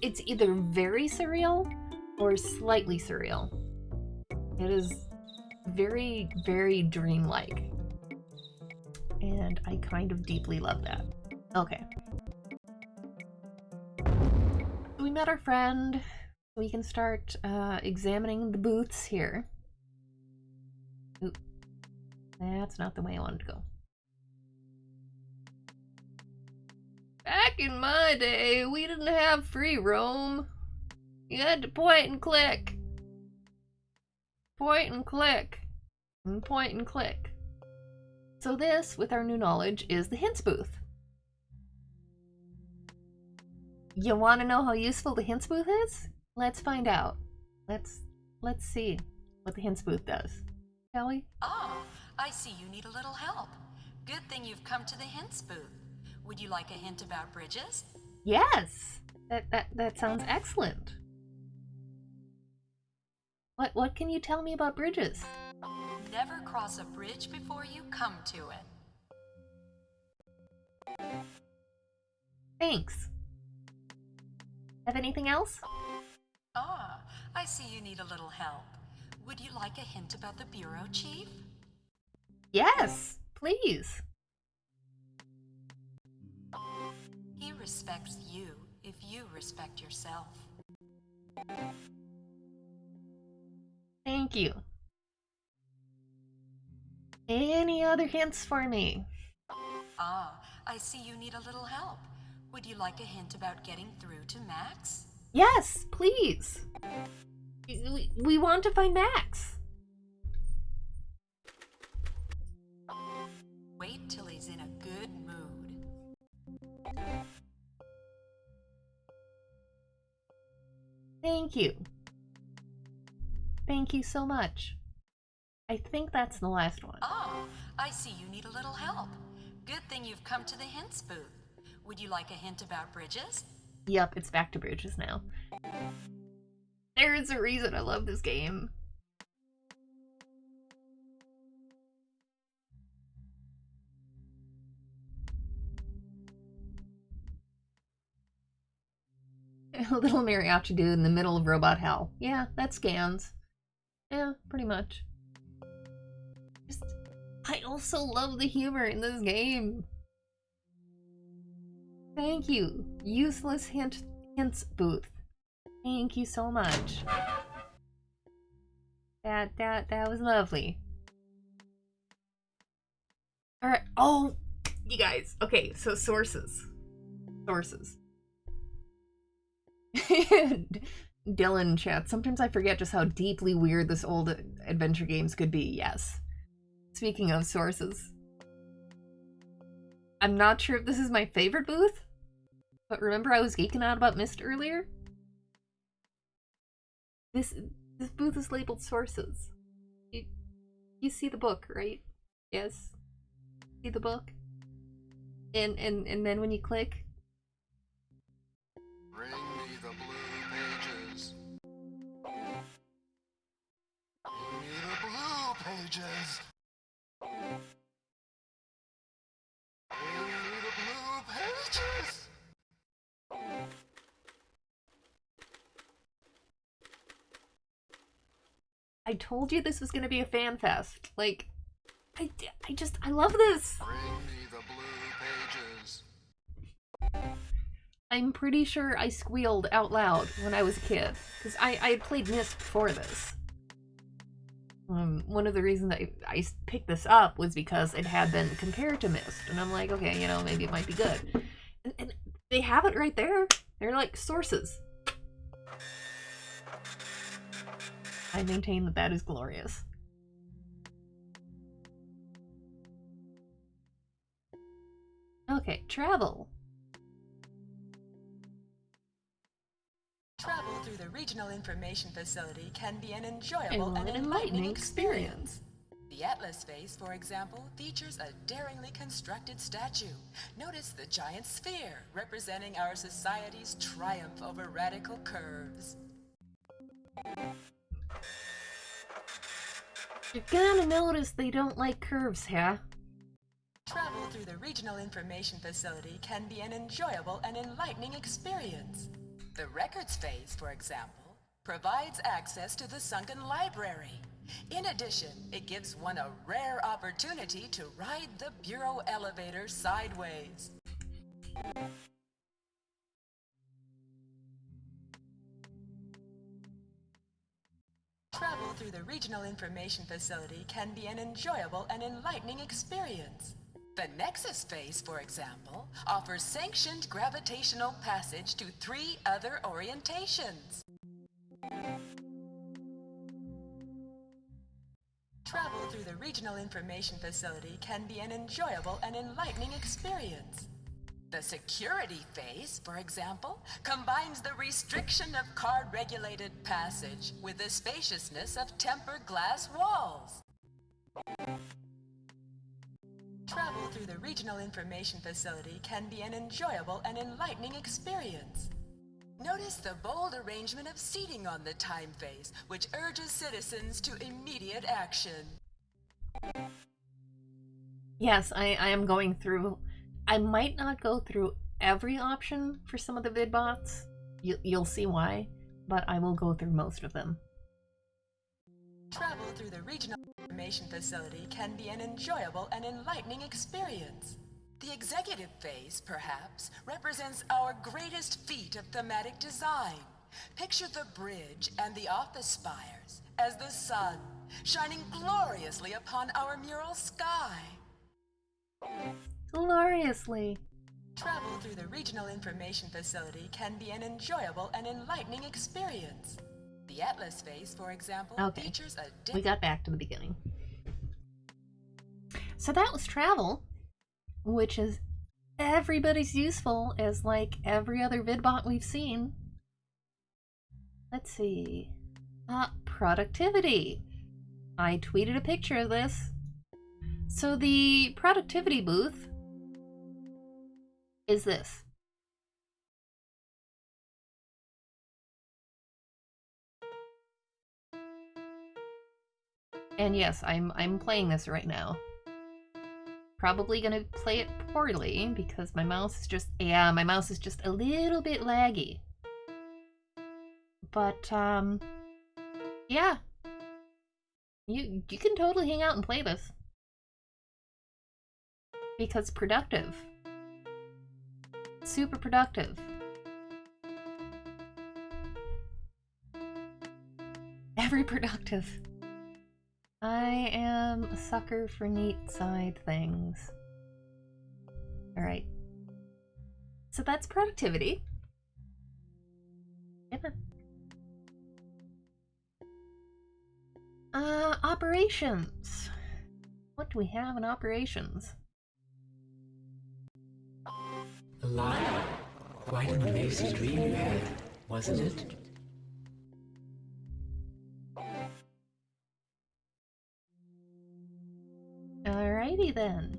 It's either very surreal or slightly surreal. It is very, very dreamlike. And I kind of deeply love that. Okay. We met our friend. We can start examining the booths here. Oop. That's not the way I wanted to go. Back in my day, we didn't have free roam. You had to point and click. Point and click. And point and click. So this, with our new knowledge, is the hints booth. You want to know how useful the hints booth is? Let's find out. Let's see what the hints booth does. Shall we? Oh, I see you need a little help. Good thing you've come to the hints booth. Would you like a hint about bridges? Yes! That sounds excellent. What can you tell me about bridges? Never cross a bridge before you come to it. Thanks. Have anything else? Ah, I see you need a little help. Would you like a hint about the bureau chief? Yes, please. He respects you if you respect yourself. Thank you. Any other hints for me? Ah, I see you need a little help. Would you like a hint about getting through to Max? Yes, please. We want to find Max. Wait till he's in a good mood. Thank you. Thank you so much. I think that's the last one. Ah, I see you need a little help. Good thing you've come to the hints booth. Would you like a hint about bridges? Yep, it's back to bridges now. There's a reason I love this game. A little mariachi dude in the middle of robot hell. Yeah, that scans. Yeah, pretty much. I also love the humor in this game. Thank you. Useless hints booth. Thank you so much. That was lovely. Alright. Oh, you guys. Okay, so sources. Sources. Dylan chat. Sometimes I forget just how deeply weird this old adventure games could be. Yes. Speaking of sources. I'm not sure if this is my favorite booth, but remember I was geeking out about Myst earlier? This booth is labeled sources. You see the book, right? Yes. See the book? And then when you click, bring me the blue pages. Bring me the blue pages. Bring me the blue pages. I told you this was gonna be a fan fest. Like, I love this. Bring me the blue pages. I'm pretty sure I squealed out loud when I was a kid, because I had played Myst before this. One of the reasons I picked this up was because it had been compared to Myst, and I'm like, okay, you know, maybe it might be good. And they have it right there. They're like sources. I maintain that is glorious. Okay, travel. Travel through the Regional Information Facility can be an enjoyable and enlightening experience. The Atlas Face, for example, features a daringly constructed statue. Notice the giant sphere, representing our society's triumph over radical curves. You're gonna notice they don't like curves, huh? Travel through the Regional Information Facility can be an enjoyable and enlightening experience. The Records Phase, for example, provides access to the sunken library. In addition, it gives one a rare opportunity to ride the Bureau elevator sideways. Travel through the Regional Information Facility can be an enjoyable and enlightening experience. The Nexus Phase, for example, offers sanctioned gravitational passage to 3 other orientations. Travel through the Regional Information Facility can be an enjoyable and enlightening experience. The Security Phase, for example, combines the restriction of card-regulated passage with the spaciousness of tempered glass walls. Travel through the Regional Information Facility can be an enjoyable and enlightening experience. Notice the bold arrangement of seating on the time phase, which urges citizens to immediate action. Yes, I am going through. I might not go through every option for some of the vidbots. You'll see why, but I will go through most of them. Travel through the Regional Information Facility can be an enjoyable and enlightening experience. The Executive Phase, perhaps, represents our greatest feat of thematic design. Picture the bridge and the office spires as the sun, shining gloriously upon our mural sky. Gloriously. Travel through the Regional Information Facility can be an enjoyable and enlightening experience. The Atlas Phase, for example, features a... We got back to the beginning. So that was travel, which is everybody's useful as like every other vidbot we've seen. Let's see. Productivity. I tweeted a picture of this. So the productivity booth is this. And yes, I'm playing this right now. Probably gonna play it poorly because my mouse is just a little bit laggy. But yeah. You can totally hang out and play this. Because productive. Super productive. Very productive. I am a sucker for neat side things. Alright. So that's productivity. Yeah. Operations. What do we have in operations? Lila, quite an amazing dream you had, wasn't it? Alrighty then.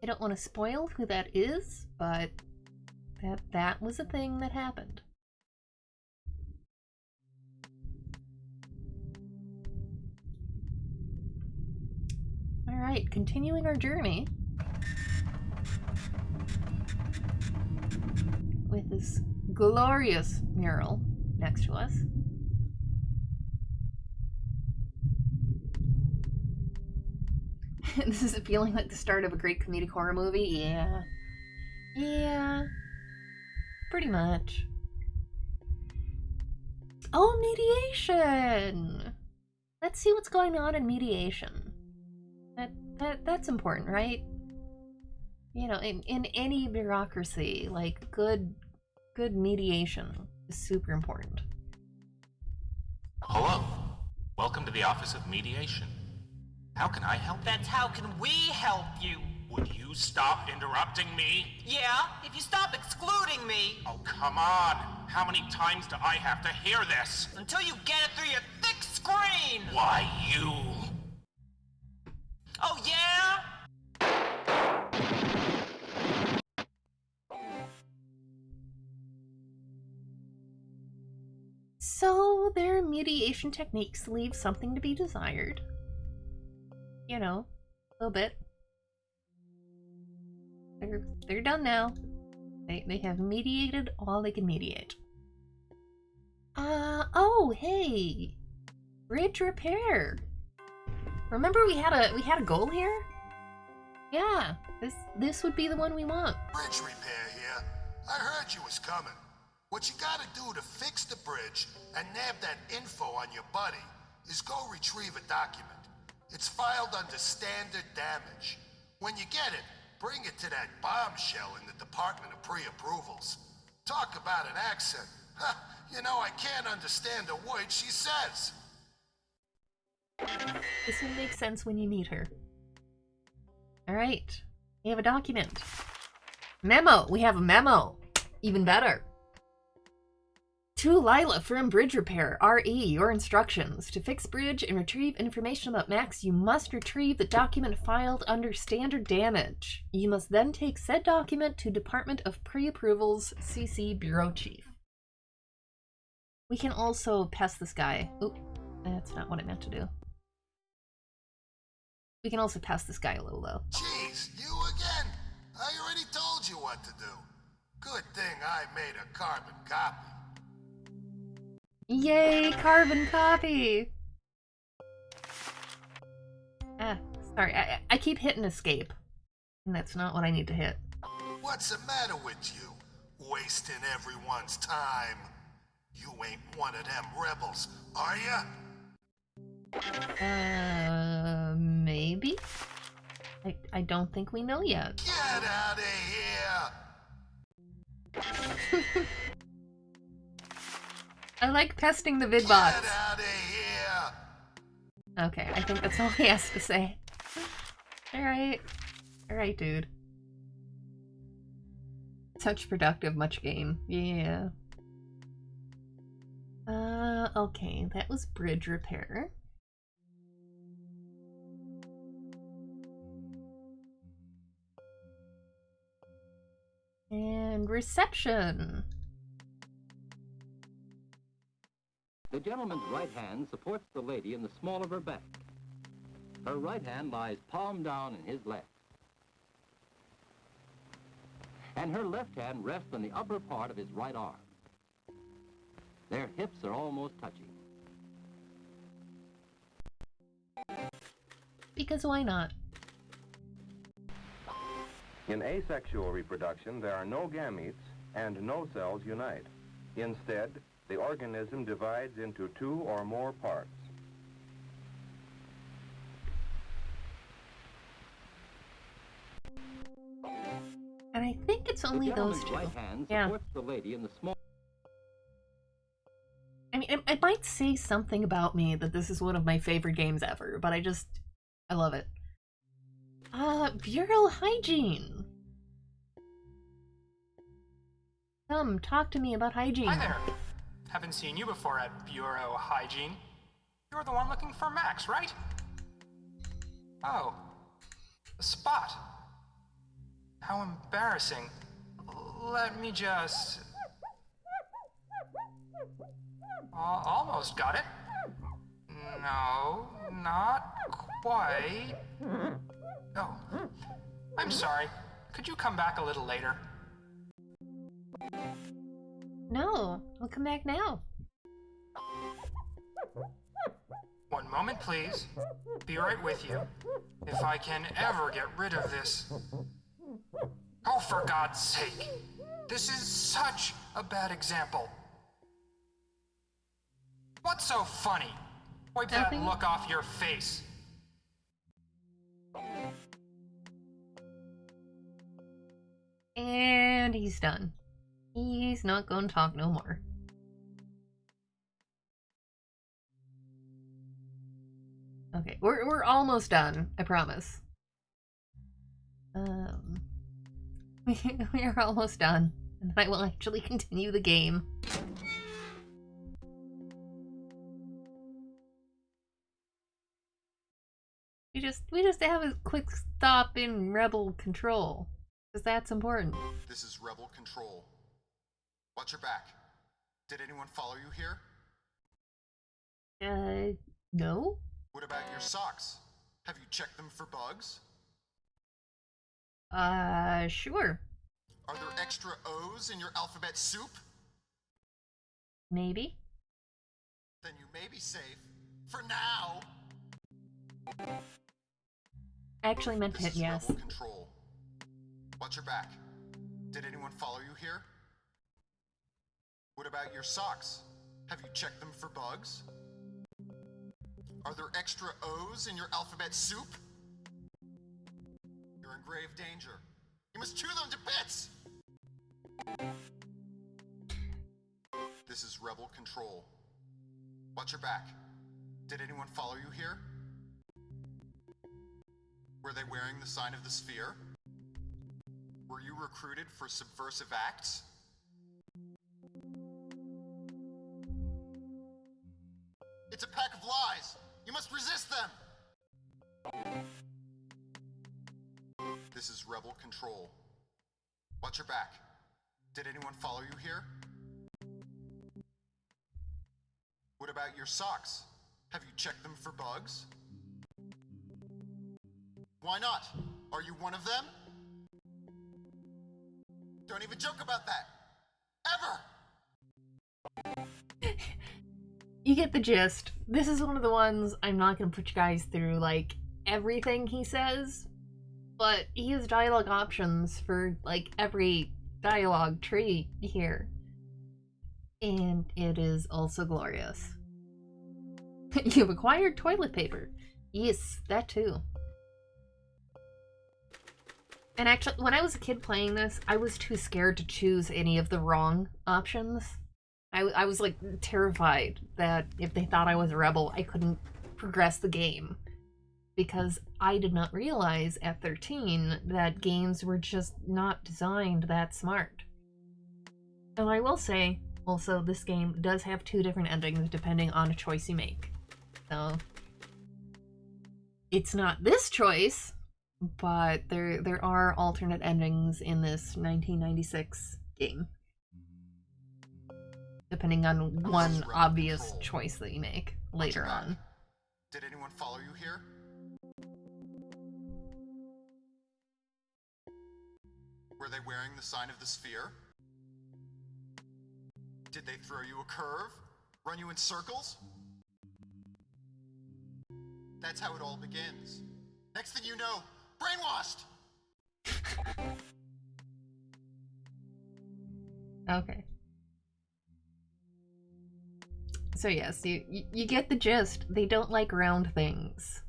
I don't want to spoil who that is, but that was a thing that happened. Alright, continuing our journey with this glorious mural next to us. This is feeling like the start of a great comedic horror movie. Yeah. Yeah. Pretty much. Oh, mediation! Let's see what's going on in mediation. That's important, right? You know, in any bureaucracy, like good mediation is super important. Hello. Welcome to the Office of Mediation. How can I help you? That's how can we help you? Would you stop interrupting me? Yeah, if you stop excluding me. Oh, come on. How many times do I have to hear this? Until you get it through your thick screen. Why, you... Oh, yeah? So their mediation techniques leave something to be desired. You know, a little bit. They're done now. They have mediated all they can mediate. Oh, hey, bridge repair. Remember we had a goal here? Yeah, this would be the one we want. Bridge repair here. I heard you was coming. What you gotta do to fix the bridge and nab that info on your buddy is go retrieve a document. It's filed under standard damage. When you get it, bring it to that bombshell in the Department of Pre-Approvals. Talk about an accent. Huh, you know I can't understand a word she says. This will make sense when you meet her. Alright, we have a document. Memo! We have a memo! Even better. To Lila from Bridge Repair, RE, your instructions. To fix bridge and retrieve information about Max, you must retrieve the document filed under standard damage. You must then take said document to Department of Pre-Approvals, CC Bureau Chief. We can also pest this guy. Oop, that's not what I meant to do. We can also pest this guy a little, though. Jeez, you again? I already told you what to do. Good thing I made a carbon copy. Yay, carbon copy! Sorry, I keep hitting escape. And that's not what I need to hit. What's the matter with you? Wasting everyone's time. You ain't one of them rebels, are ya? Maybe? I don't think we know yet. Get out of here! I like pesting the vidbots. Get out of here! Okay, I think that's all he has to say. Alright. Alright, dude. Such productive, much gain. Yeah. Okay, that was bridge repair. And reception. The gentleman's right hand supports the lady in the small of her back. Her right hand lies palm down in his left. And her left hand rests on the upper part of his right arm. Their hips are almost touching. Because why not? In asexual reproduction, there are no gametes and no cells unite. Instead, the organism divides into 2 or more parts. And I think it's only those two. Right hand Yeah. supports the lady in the small. I mean, it might say something about me that this is one of my favorite games ever, but I love it. Bureau hygiene. Come, talk to me about hygiene. Hi there. Haven't seen you before at Bureau Hygiene. You're the one looking for Max, right? Oh. The spot. How embarrassing. Let me just... almost got it. No, not quite. Oh, I'm sorry. Could you come back a little later? No, I'll come back now. One moment, please. Be right with you. If I can ever get rid of this... Oh, for God's sake! This is such a bad example. What's so funny? Wipe that look off your face. And he's done. He's not gonna talk no more. Okay, we're almost done, I promise. We are almost done, and I will actually continue the game. We just have a quick stop in Rebel Control, because that's important. This is Rebel Control. Watch your back. Did anyone follow you here? No? What about your socks? Have you checked them for bugs? Sure. Are there extra O's in your alphabet soup? Maybe. Then you may be safe. For now! I actually meant to hit yes. Rebel Control. Watch your back. Did anyone follow you here? What about your socks? Have you checked them for bugs? Are there extra O's in your alphabet soup? You're in grave danger. You must chew them to bits! This is Rebel Control. Watch your back. Did anyone follow you here? Were they wearing the sign of the sphere? Were you recruited for subversive acts? It's a pack of lies! You must resist them! This is Rebel Control. Watch your back. Did anyone follow you here? What about your socks? Have you checked them for bugs? Why not? Are you one of them? Don't even joke about that! Ever! You get the gist. This is one of the ones I'm not gonna put you guys through, like, everything he says, but he has dialogue options for, like, every dialogue tree here. And it is also glorious. You've acquired toilet paper. Yes, that too. And actually, when I was a kid playing this, I was too scared to choose any of the wrong options. I was, like, terrified that if they thought I was a rebel, I couldn't progress the game. Because I did not realize at 13 that games were just not designed that smart. And I will say, also, this game does have 2 different endings depending on a choice you make. So, it's not this choice, but there are alternate endings in this 1996 game. Depending on one obvious choice that you make later on. Did anyone follow you here? Were they wearing the sign of the sphere? Did they throw you a curve? Run you in circles? That's how it all begins. Next thing you know, brainwashed! Okay. So yes, you get the gist. They don't like round things.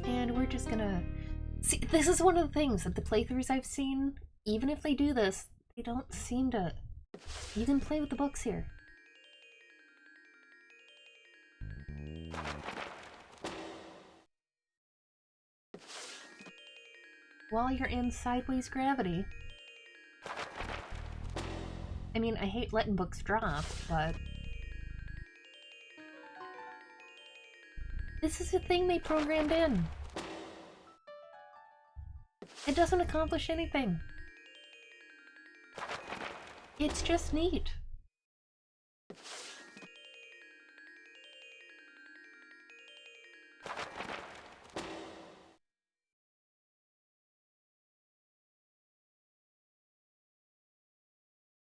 And we're just gonna... See, this is one of the things that the playthroughs I've seen, even if they do this, they don't seem to... You can play with the books here. While you're in sideways gravity. I mean, I hate letting books drop, but... This is a thing they programmed in. It doesn't accomplish anything. It's just neat.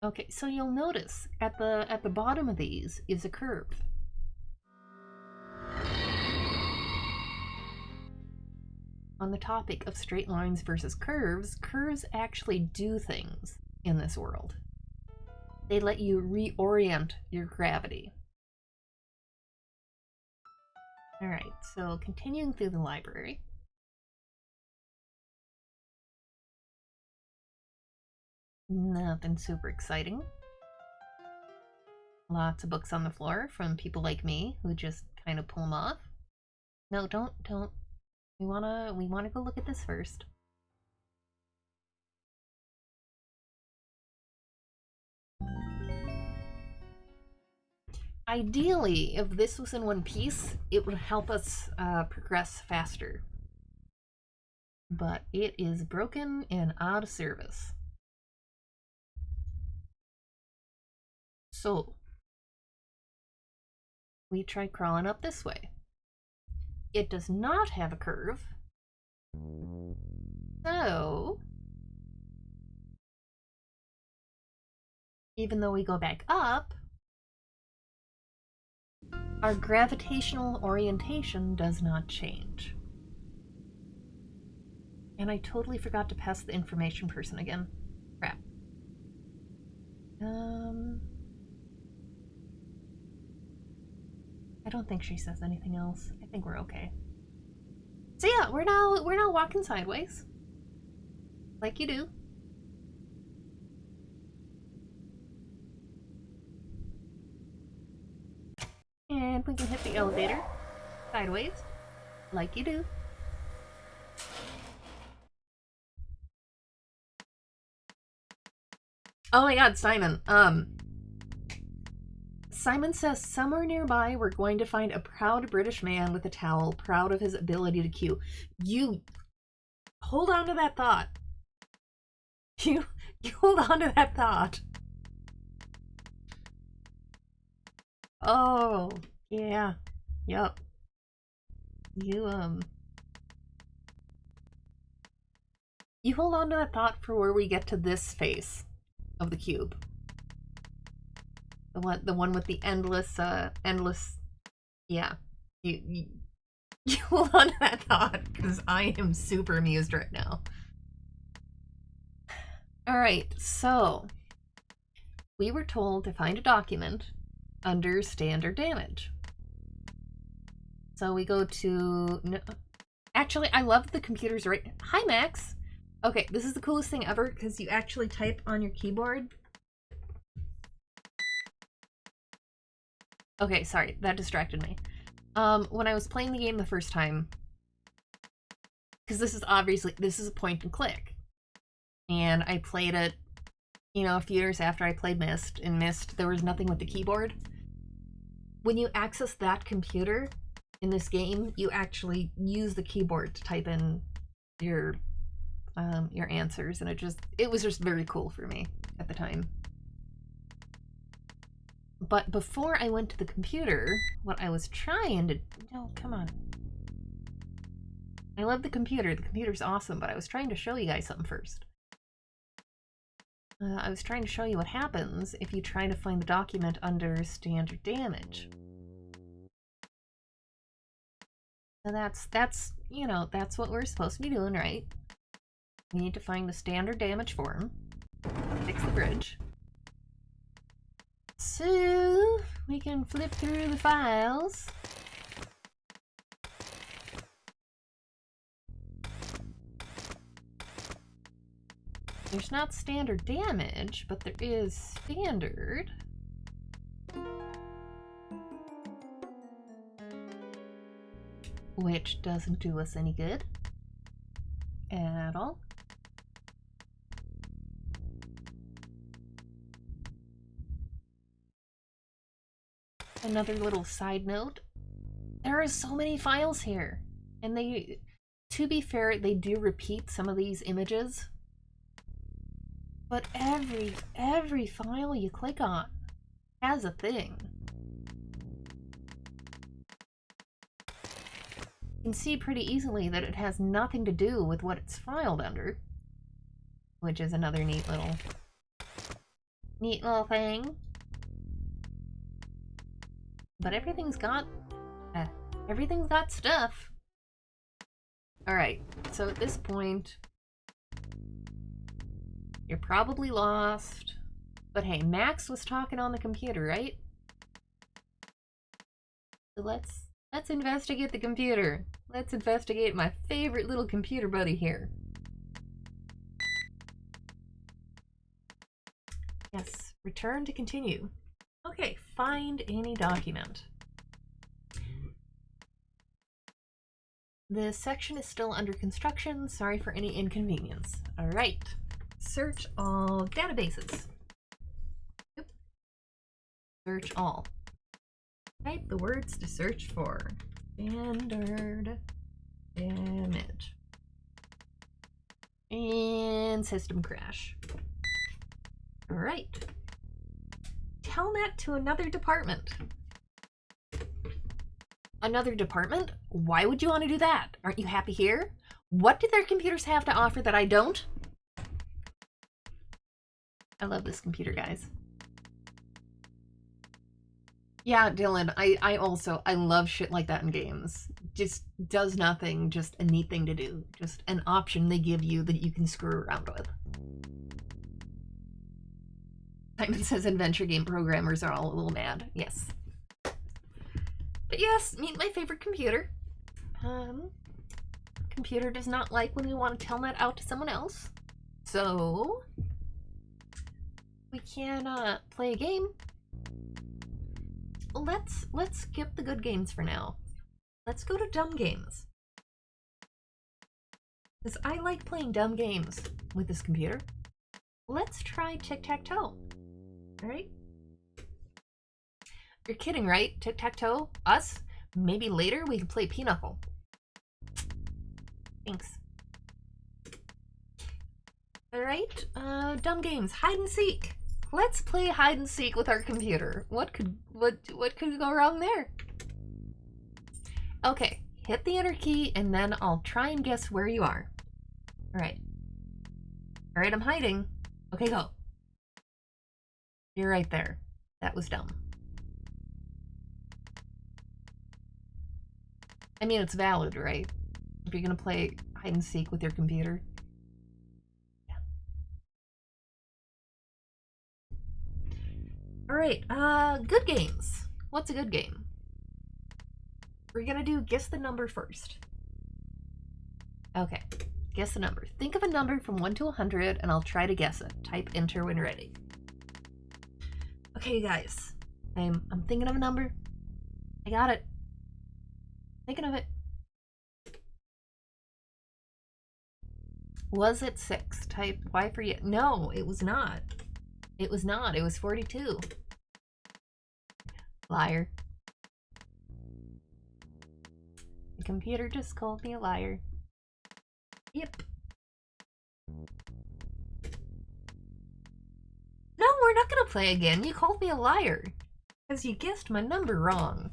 Okay, so you'll notice at the bottom of these is a curve. On the topic of straight lines versus curves, curves actually do things in this world. They let you reorient your gravity. Alright, so continuing through the library. Nothing super exciting. Lots of books on the floor from people like me who just kind of pull them off. No, don't. We wanna go look at this first. Ideally, if this was in one piece, it would help us progress faster. But it is broken and out of service. So, we try crawling up this way. It does not have a curve. So, even though we go back up, our gravitational orientation does not change. And I totally forgot to pass the information person again. Crap. I don't think she says anything else. I think we're okay. So yeah, we're now walking sideways. Like you do. And we can hit the elevator sideways, like you do. Oh my god, Simon. Simon says, somewhere nearby we're going to find a proud British man with a towel, proud of his ability to queue. You hold on to that thought. You hold on to that thought. Oh, yeah. Yup. You hold on to that thought for where we get to this face of the cube. The one with the endless, yeah. You hold on to that thought, because I am super amused right now. Alright, so we were told to find a document under standard damage. So we go to... No, actually, I love the computers right... Hi, Max! Okay, this is the coolest thing ever, because you actually type on your keyboard. Okay, sorry, that distracted me. When I was playing the game the first time, because this is a point and click, and I played it, you know, a few years after I played Myst. In Myst, there was nothing with the keyboard. When you access that computer in this game, you actually use the keyboard to type in your answers, and it was just very cool for me at the time. But before I went to the computer, what I was trying to... No, come on. I love the computer. The computer's awesome, but I was trying to show you guys something first. I was trying to show you what happens if you try to find the document under standard damage. So that's you know, that's what we're supposed to be doing, right? We need to find the standard damage form, fix the bridge. So we can flip through the files. There's not standard damage, but there is standard. Which doesn't do us any good at all. Another little side note, there are so many files here, and they, to be fair, they do repeat some of these images, but every file you click on has a thing. You can see pretty easily that it has nothing to do with what it's filed under, which is another neat little thing. But everything's got stuff. Alright, so at this point, you're probably lost. But hey, Max was talking on the computer, right? So let's investigate the computer. Let's investigate my favorite little computer buddy here. Yes, return to continue. Okay, find any document. This section is still under construction. Sorry for any inconvenience. All right, search all databases. Yep. Search all. Type the words to search for. Standard damage. And system crash. All right. Telnet to another department. Another department? Why would you want to do that? Aren't you happy here? What do their computers have to offer that I don't? I love this computer, guys. Yeah, Dylan, I love shit like that in games. Just does nothing, just a neat thing to do. Just an option they give you that you can screw around with. Simon says adventure game programmers are all a little mad. Yes. But yes, meet my favorite computer. Computer does not like when we want to telnet out to someone else. So we can play a game. Let's skip the good games for now. Let's go to dumb games. Because I like playing dumb games with this computer. Let's try tic-tac-toe. Alright? You're kidding, right? Tic-tac-toe? Us? Maybe later we can play Pinochle. Thanks. Alright, dumb games. Hide and seek. Let's play hide and seek with our computer. What could go wrong there? Okay, hit the enter key and then I'll try and guess where you are. Alright. Alright, I'm hiding. Okay, go. You're right there. That was dumb. I mean, it's valid, right? If you're gonna play hide and seek with your computer. Yeah. Alright, good games. What's a good game? We're gonna do guess the number first. Okay, guess the number. Think of a number from 1 to 100 and I'll try to guess it. Type enter when ready. Okay, guys. I'm thinking of a number. I got it. Thinking of it. Was it 6? Type Y for you. No, it was not. It was not. It was 42. Liar. The computer just called me a liar. Yep. No, we're not gonna play again. You called me a liar. Because you guessed my number wrong.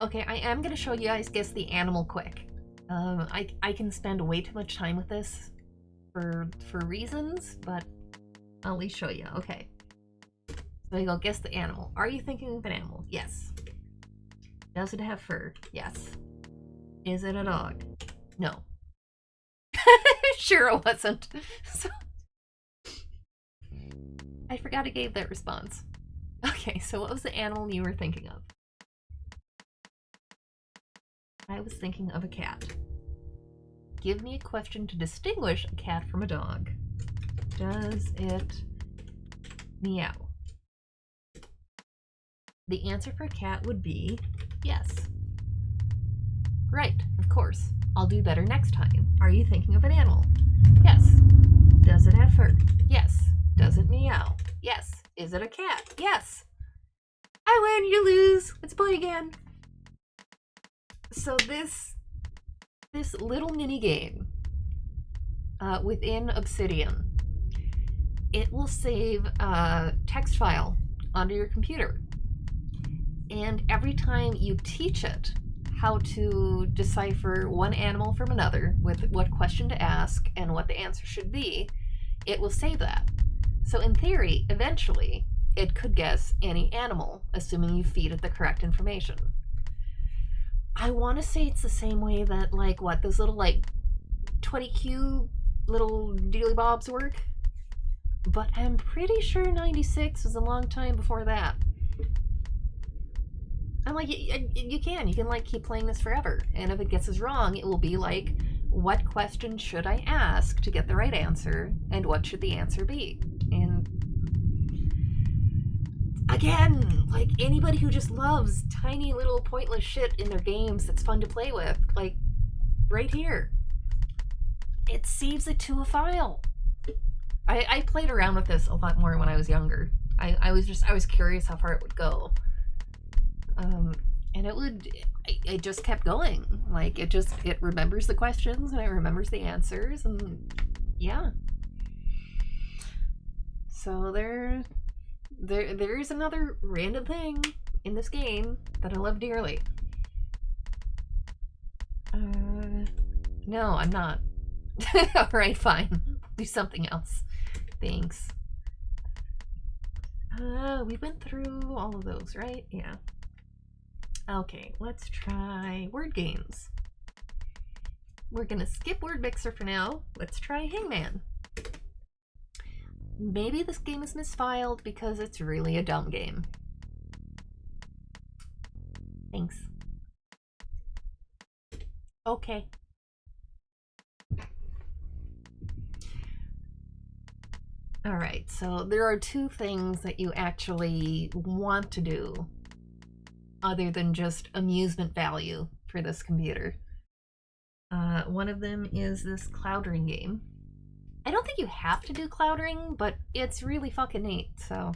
Okay, I am gonna show you guys guess the animal quick. I can spend way too much time with this for reasons, but I'll at least show you. Okay. So you go guess the animal. Are you thinking of an animal? Yes. Does it have fur? Yes. Is it a dog? No. Sure it wasn't. So, I forgot I gave that response. Okay, so what was the animal you were thinking of? I was thinking of a cat. Give me a question to distinguish a cat from a dog. Does it meow? The answer for a cat would be yes. Right, of course. I'll do better next time. Are you thinking of an animal? Yes. Does it have fur? Yes. Does it meow? Yes. Is it a cat? Yes. I win, you lose. Let's play again. So this little mini game within Obsidian, it will save a text file onto your computer. And every time you teach it how to decipher one animal from another with what question to ask and what the answer should be, it will save that. So in theory, eventually, it could guess any animal, assuming you feed it the correct information. I want to say it's the same way that, like, what, those little, like, 20Q little dealy bobs work? But I'm pretty sure 96 was a long time before that. I'm like, you can, like, keep playing this forever. And if it gets us wrong, it will be like, what question should I ask to get the right answer? And what should the answer be? And again, like, anybody who just loves tiny little pointless shit in their games that's fun to play with, like, right here, it saves it to a file. I played around with this a lot more when I was younger. I was curious how far it would go. And it just kept going. Like, it remembers the questions and it remembers the answers, and yeah. So there is another random thing in this game that I love dearly. No, I'm not. Alright, fine. Do something else. Thanks. We went through all of those, right? Yeah. Okay, let's try word games. We're gonna skip Word Mixer for now. Let's try Hangman. Maybe this game is misfiled because it's really a dumb game. Thanks. Okay. Alright, so there are two things that you actually want to do other than just amusement value for this computer. One of them is this cloudering game. I don't think you have to do cloudering, but it's really fucking neat, so.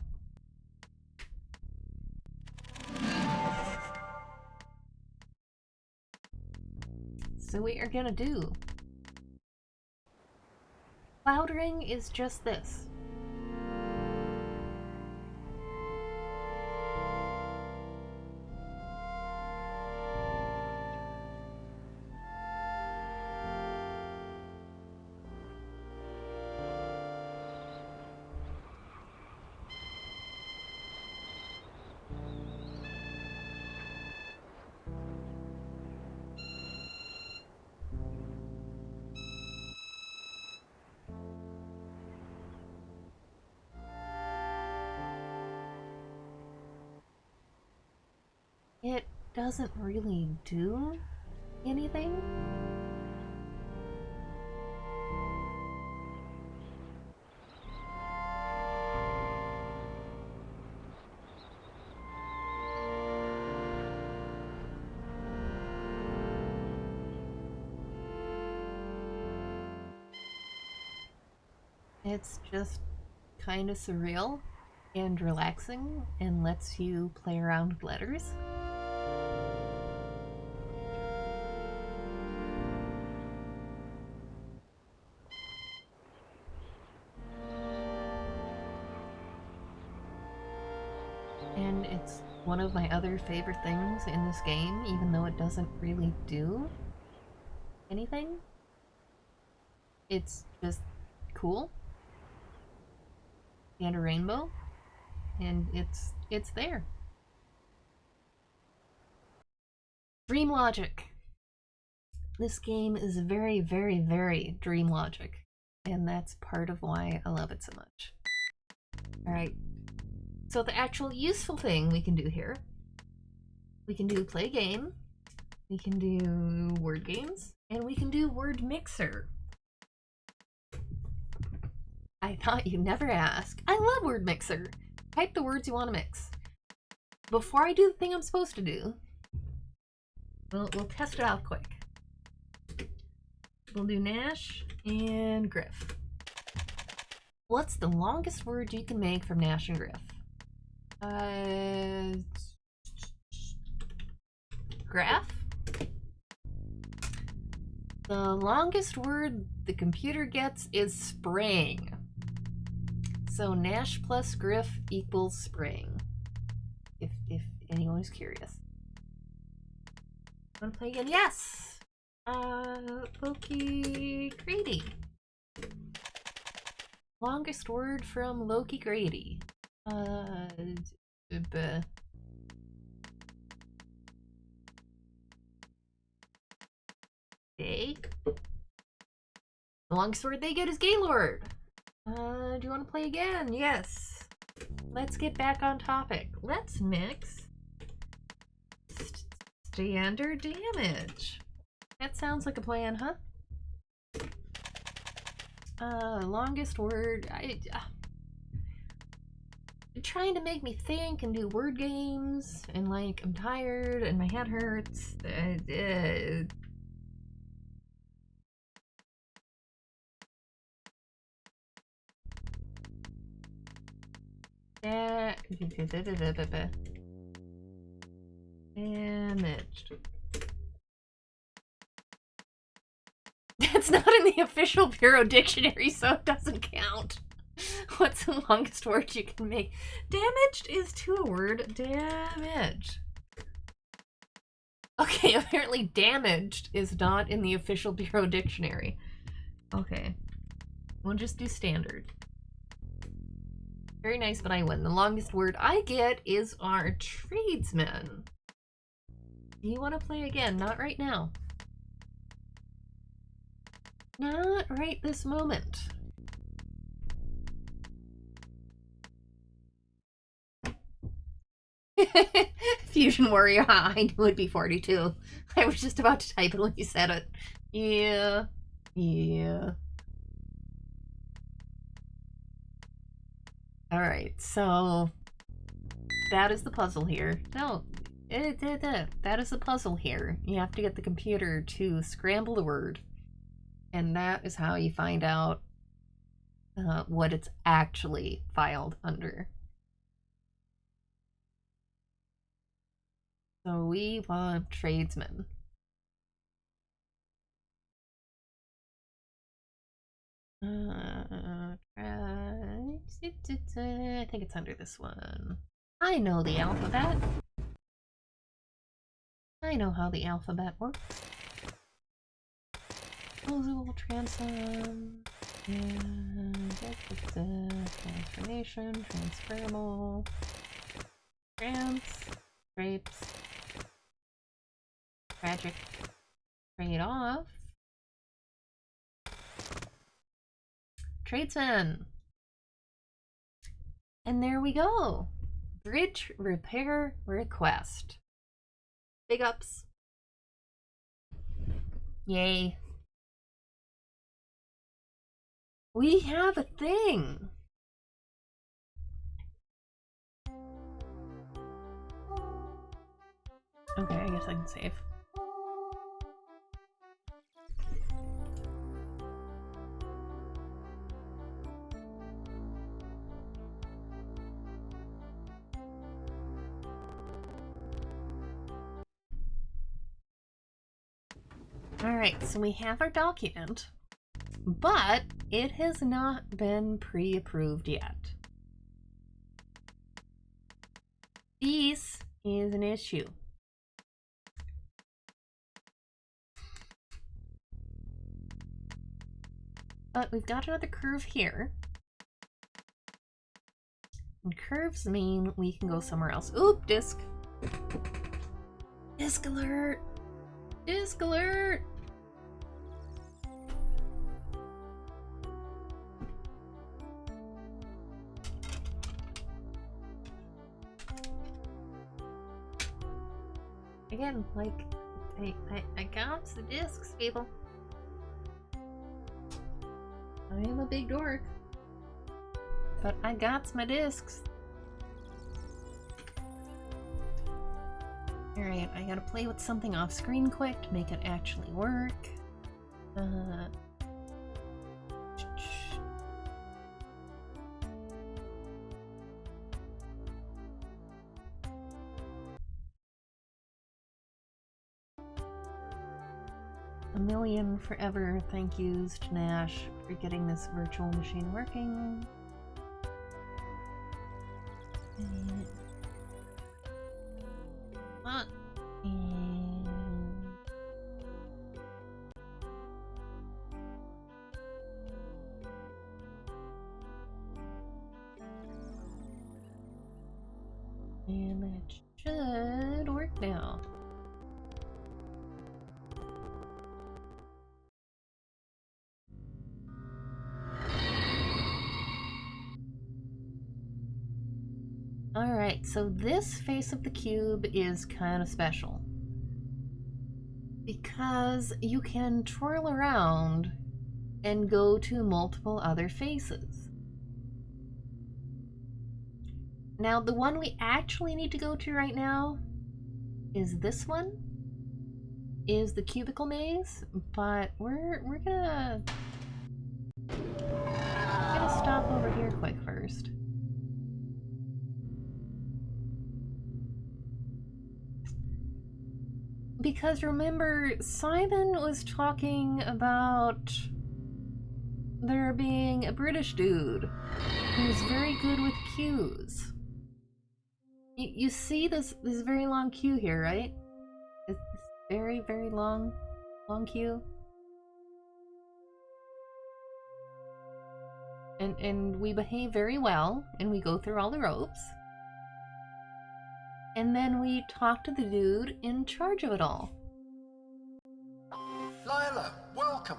So we are gonna do. Cloudering is just this. It doesn't really do anything. It's just kind of surreal and relaxing and lets you play around with letters. And it's one of my other favorite things in this game, even though it doesn't really do anything. It's just cool. And a rainbow. And it's there. Dream logic. This game is very, very, very dream logic. And that's part of why I love it so much. Alright. So the actual useful thing we can do here. We can do play game. We can do word games. And we can do word mixer. I thought you'd never ask. I love word mixer. Type the words you want to mix. Before I do the thing I'm supposed to do, we'll test it out quick. We'll do Nash and Griff. What's the longest word you can make from Nash and Griff? Graph? The longest word the computer gets is spring. So Nash plus Griff equals spring. If anyone is curious. Wanna play again? Yes! Loki Grady. Longest word from Loki Grady. Day. The longest word they get is Gaylord. Do you want to play again? Yes. Let's get back on topic. Let's mix standard damage. That sounds like a plan, huh? Longest word. Trying to make me think and do word games, and like I'm tired and my head hurts. Damaged. That's not in the official Bureau dictionary, so it doesn't count. What's the longest word you can make? Damaged is to a word. Damage. Okay, apparently damaged is not in the official Bureau dictionary. Okay. We'll just do standard. Very nice, but I win. The longest word I get is our tradesman. Do you want to play again? Not right now. Not right this moment. Fusion Warrior, I knew it'd be 42. I was just about to type it when you said it. Yeah. Yeah. Alright, so that is the puzzle here. No, that is the puzzle here. You have to get the computer to scramble the word. And that is how you find out what it's actually filed under. So we want tradesmen. I think it's under this one. I know the alphabet. I know how the alphabet works. Disposable, transom, and transformation, transferable, scrapes, tragic, trade off, tradesman. And there we go. Bridge repair request. Big ups. Yay. We have a thing. Okay, I guess I can save. Alright, so we have our document, but it has not been pre-approved yet. This is an issue. But we've got another curve here. And curves mean we can go somewhere else. Oop, disk. Disk alert. Disc alert! Again, like, I got the discs, people. I am a big dork. But I got my discs. Alright, I gotta play with something off screen quick to make it actually work. A million forever thank yous to Nash for getting this virtual machine working. And that should work now. Alright, so this face of the cube is kind of special. Because you can twirl around and go to multiple other faces. Now, the one we actually need to go to right now is this one. Is the cubicle maze, but we're gonna stop over here quick first. Because remember, Simon was talking about there being a British dude who's very good with cues. You see this very long queue here, right? This very, very long queue. And we behave very well, and we go through all the ropes. And then we talk to the dude in charge of it all. Lila, welcome.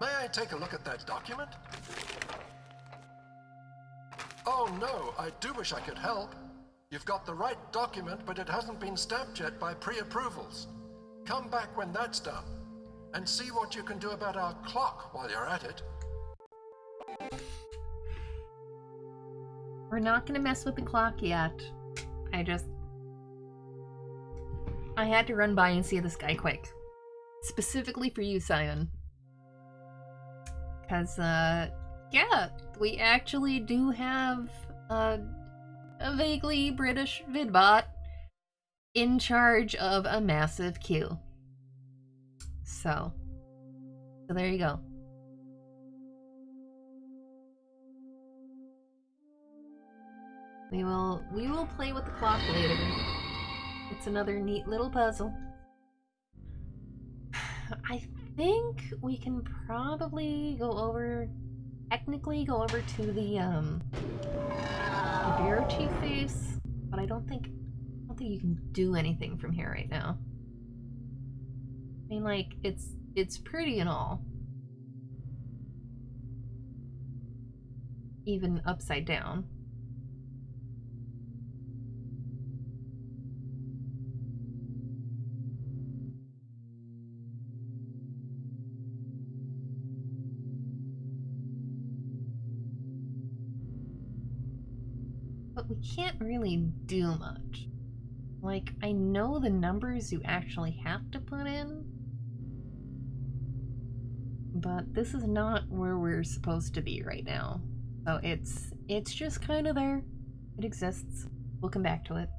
May I take a look at that document? Oh no, I do wish I could help. You've got the right document, but it hasn't been stamped yet by pre-approvals. Come back when that's done, and see what you can do about our clock while you're at it. We're not gonna mess with the clock yet. I had to run by and see this guy quick. Specifically for you, Simon. Because, yeah, we actually do have a vaguely British vidbot in charge of a massive queue. So there you go. We will play with the clock later. It's another neat little puzzle. I think we can probably technically go over to the bureau chief face, but I don't think you can do anything from here right now. I mean, like, it's pretty and all. Even upside down. But we can't really do much. Like, I know the numbers you actually have to put in, but this is not where we're supposed to be right now. So it's just kind of there. It exists. We'll come back to it.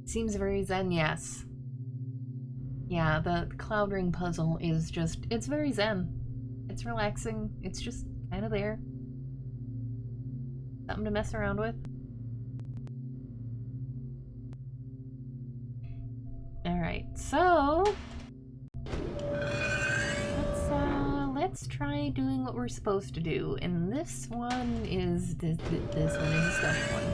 Seems very zen, yes. Yeah, the cloud ring puzzle is just, it's very zen. It's relaxing. It's just kind of there. Something to mess around with. Alright, so let's try doing what we're supposed to do. And this one is this one is a special one.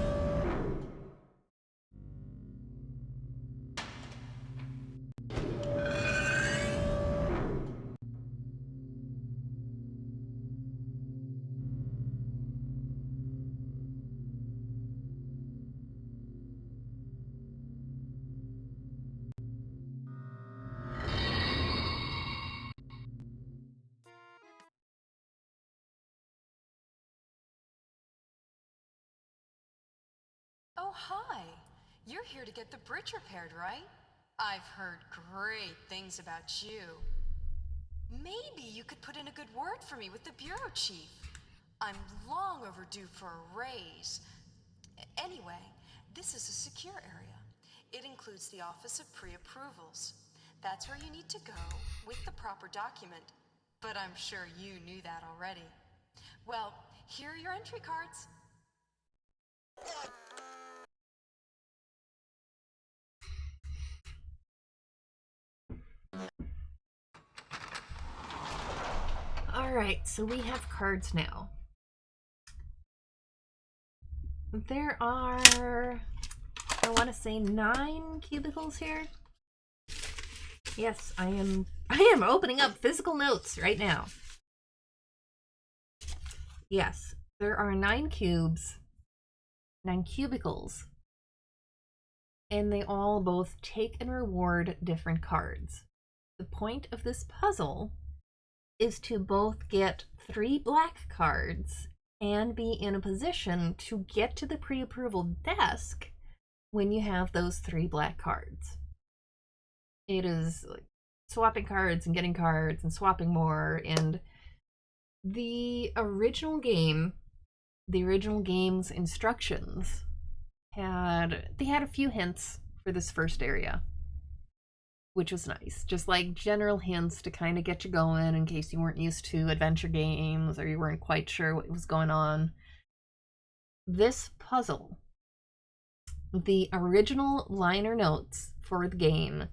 Oh, hi. You're here to get the bridge repaired, right? I've heard great things about you. Maybe you could put in a good word for me with the bureau chief. I'm long overdue for a raise. Anyway, this is a secure area. It includes the Office of Pre-Approvals. That's where you need to go with the proper document. But I'm sure you knew that already. Well, here are your entry cards. Alright, so we have cards now. There are, I want to say 9 cubicles here. Yes, I am opening up physical notes right now. Yes, there are 9 cubes, 9 cubicles, and they all both take and reward different cards. The point of this puzzle is to both get 3 black cards and be in a position to get to the pre-approval desk when you have those 3 black cards. It is like swapping cards and getting cards and swapping more, and the original game's instructions had a few hints for this first area, which was nice. Just like general hints to kind of get you going in case you weren't used to adventure games or you weren't quite sure what was going on. This puzzle, the original liner notes for the game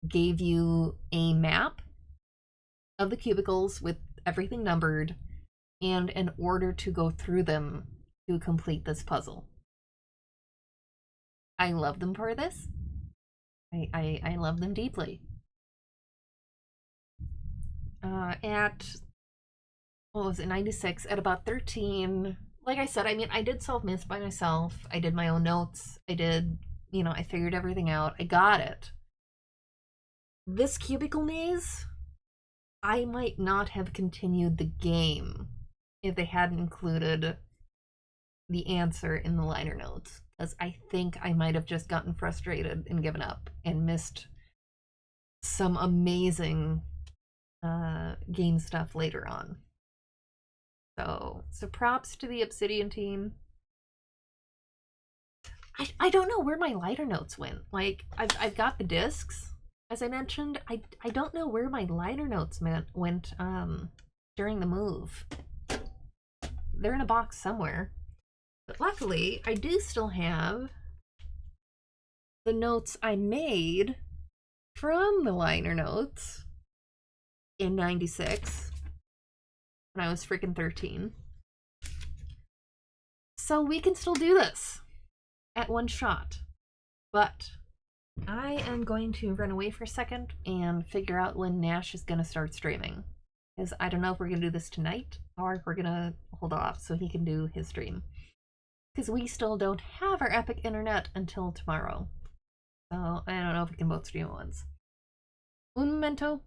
gave you a map of the cubicles with everything numbered and an order to go through them to complete this puzzle. I love them for this. I love them deeply. At, what was it, 96, at about 13, like I said, I mean, I did solve myths by myself. I did my own notes. I did, I figured everything out. I got it. This cubicle maze, I might not have continued the game if they hadn't included the answer in the liner notes, because I think I might have just gotten frustrated and given up and missed some amazing game stuff later on. So props to the Obsidian team. I don't know where my liner notes went. Like, I've got the discs, as I mentioned. I don't know where my liner notes went during the move. They're in a box somewhere. But luckily, I do still have the notes I made from the liner notes in 96 when I was freaking 13. So we can still do this at one shot. But I am going to run away for a second and figure out when Nash is going to start streaming. Because I don't know if we're going to do this tonight or if we're going to hold off so he can do his stream. Because we still don't have our epic internet until tomorrow. So I don't know if we can both stream at once. Un momento,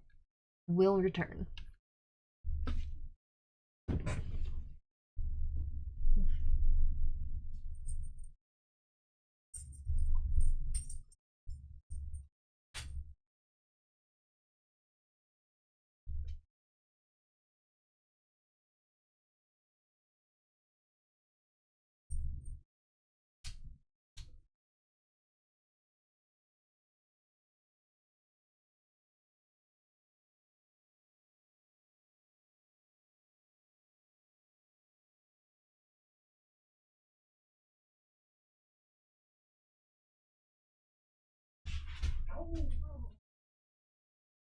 will return.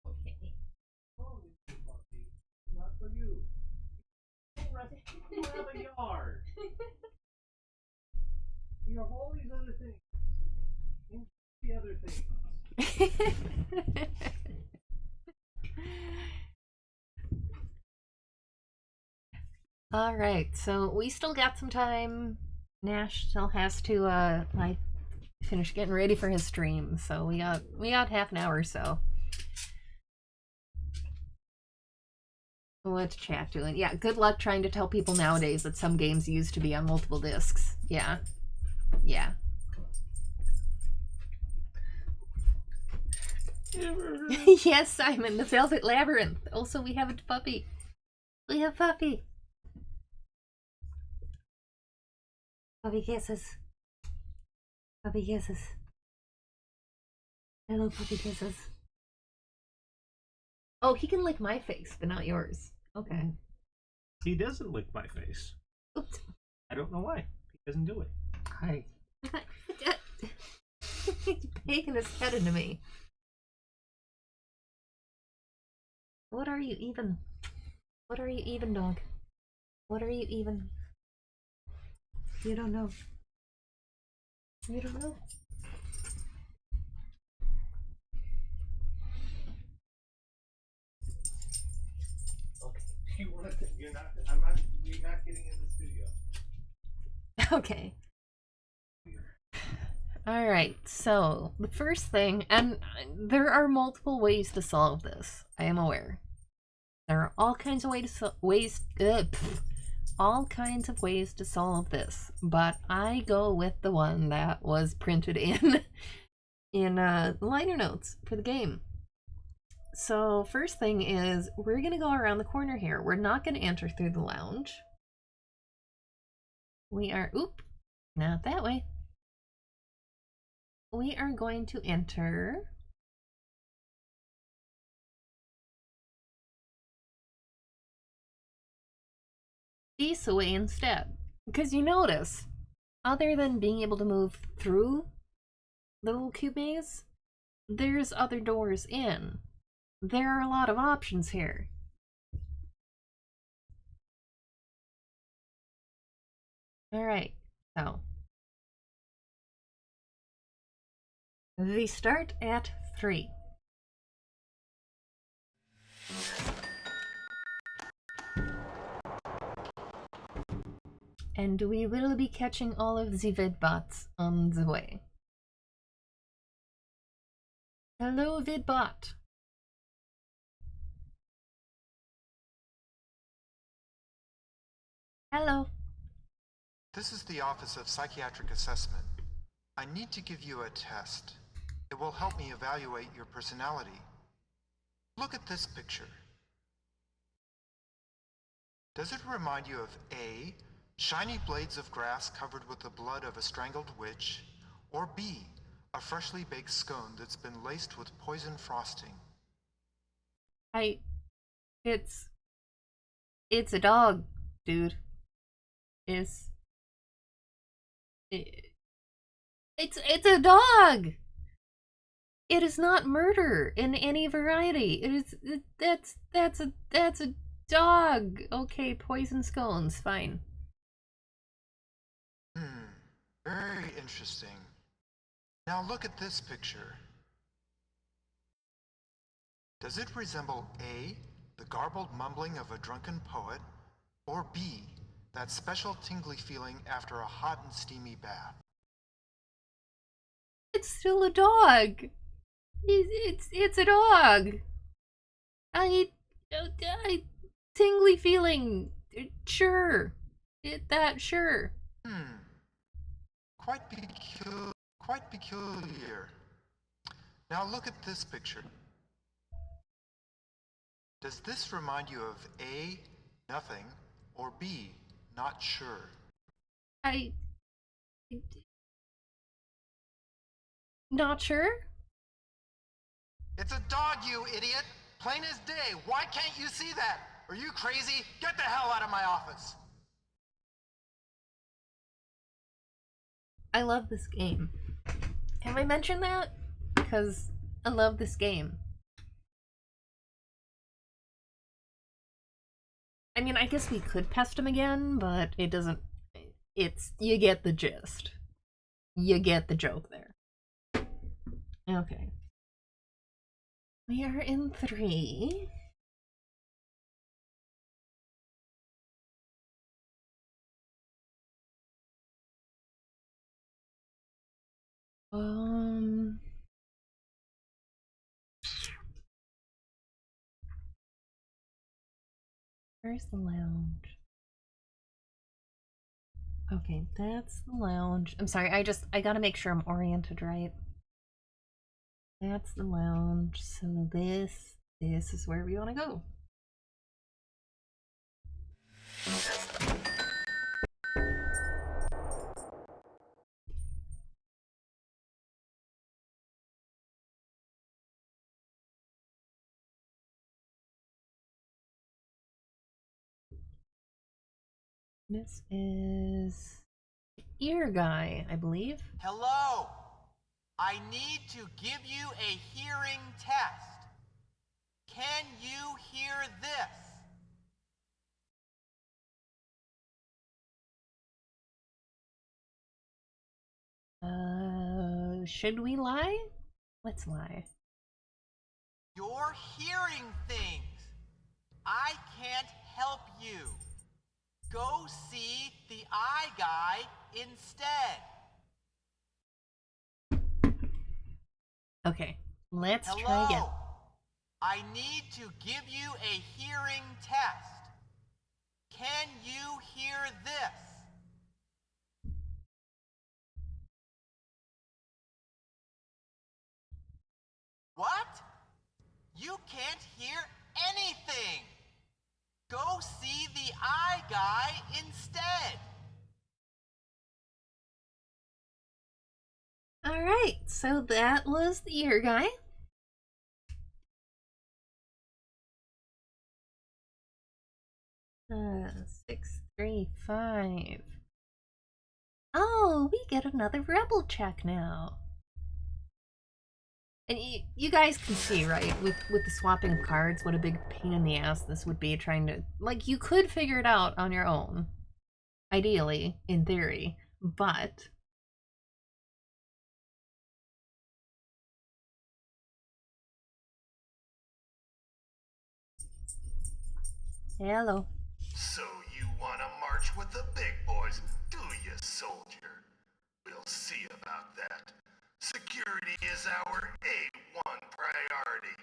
Okay. Not for you. You have a yard. You have all these other things. And the other things. All right, so we still got some time. Nash still has to like finish getting ready for his stream, so we got half an hour or so. What's chat doing? Yeah, good luck trying to tell people nowadays that some games used to be on multiple discs. Yeah. Yes, Simon, the Velvet Labyrinth. Also, we have a puppy. We have puppy. Puppy kisses. Puppy kisses. Hello, puppy kisses. Oh, he can lick my face, but not yours. Okay. He doesn't lick my face. Oops. I don't know why. He doesn't do it. Hi. He's peeking his head into me. What are you even? What are you even, dog? What are you even? You don't know. You don't know. Okay. You're not getting in the studio. Okay. Alright, so the first thing, and there are multiple ways to solve this, I am aware. There are all kinds of all kinds of ways to solve this, but I go with the one that was printed in liner notes for the game. So first thing is, we're gonna go around the corner here. We're not gonna enter through the lounge. We are, not that way. We are going to enter this way instead. Because you notice, other than being able to move through the little cube maze, there's other doors in. There are a lot of options here. Alright, so we start at 3. And we will be catching all of the vidbots on the way. Hello, vidbot. Hello. This is the Office of Psychiatric Assessment. I need to give you a test. It will help me evaluate your personality. Look at this picture. Does it remind you of A, shiny blades of grass covered with the blood of a strangled witch, or B, a freshly baked scone that's been laced with poison frosting? It's a dog, dude. It's a dog. It is not murder in any variety. That's a dog. Okay, poison scones, fine. Very interesting. Now look at this picture. Does it resemble A, the garbled mumbling of a drunken poet, or B, that special tingly feeling after a hot and steamy bath? It's still a dog. It's a dog. I tingly feeling. Sure. Sure. Quite peculiar. Now look at this picture. Does this remind you of A, nothing, or B, not sure? Not sure? It's a dog, you idiot! Plain as day. Why can't you see that? Are you crazy? Get the hell out of my office! I love this game. Have I mentioned that? Because I love this game. I mean, I guess we could pest him again, but it doesn't... you get the gist. You get the joke there. Okay. We are in 3. Where's the lounge? Okay, that's the lounge. I'm sorry, I gotta make sure I'm oriented right. That's the lounge. So this is where we want to go. This is ear guy, I believe. Hello! I need to give you a hearing test. Can you hear this? Should we lie? Let's lie. You're hearing things. I can't help you. Go see the eye guy instead. Okay, let's Hello? try again. I need to give you a hearing test. Can you hear this? What? You can't hear anything. Go see the eye guy instead. Alright, so that was the ear guy. Uh, 635. Oh, we get another rebel check now. And you guys can see, right, with the swapping of cards, what a big pain in the ass this would be trying to... Like, you could figure it out on your own. Ideally, in theory. But... Hello. So you want to march with the big boys, do you, soldier? We'll see about that. Security is our A1 priority.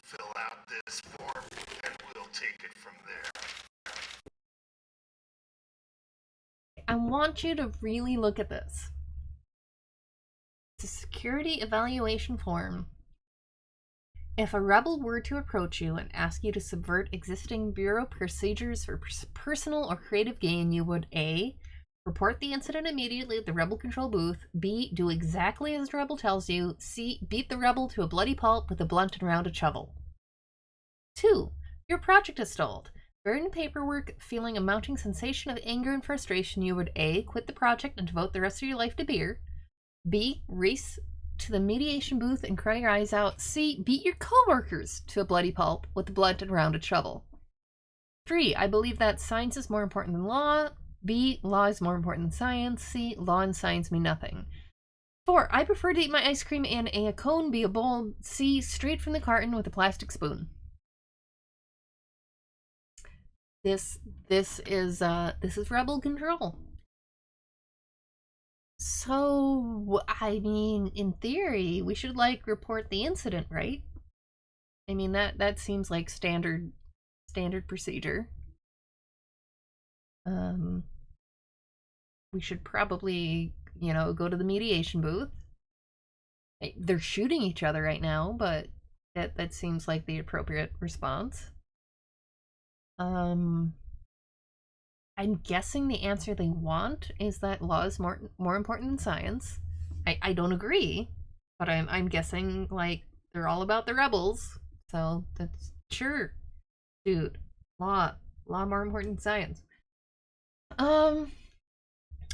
Fill out this form, and we'll take it from there. I want you to really look at this. It's a security evaluation form. If a rebel were to approach you and ask you to subvert existing bureau procedures for personal or creative gain, you would A. Report the incident immediately at the rebel control booth. B. Do exactly as the rebel tells you. C. Beat the rebel to a bloody pulp with a blunt and rounded shovel. 2. Your project is stalled. Buried in paperwork, feeling a mounting sensation of anger and frustration, you would A. Quit the project and devote the rest of your life to beer. B. Race to the mediation booth and cry your eyes out. C. Beat your co-workers to a bloody pulp with a blunt and rounded shovel. 3. I believe that science is more important than law. B. Law is more important than science. C. Law and science mean nothing. 4. I prefer to eat my ice cream in a cone, be a bowl. C. Straight from the carton with a plastic spoon. This is rebel control. So, I mean, in theory, we should, like, report the incident, right? I mean, that seems like standard procedure. We should probably, you know, go to the mediation booth. They're shooting each other right now, but that seems like the appropriate response. I'm guessing the answer they want is that law is more important than science. I don't agree, but I'm guessing, like, they're all about the rebels. So that's sure, dude. Law more important than science.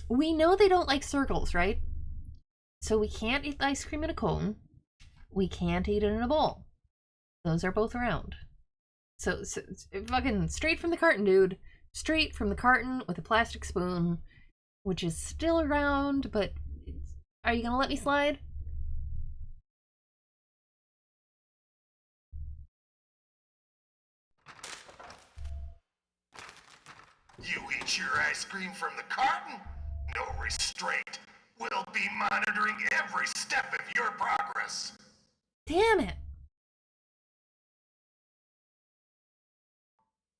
We know they don't like circles, right? So we can't eat the ice cream in a cone. We can't eat it in a bowl. Those are both round. So fucking straight from the carton, dude. Straight from the carton with a plastic spoon, which is still round, but are you gonna let me slide? You eat your ice cream from the carton? No restraint. We'll be monitoring every step of your progress. Damn it.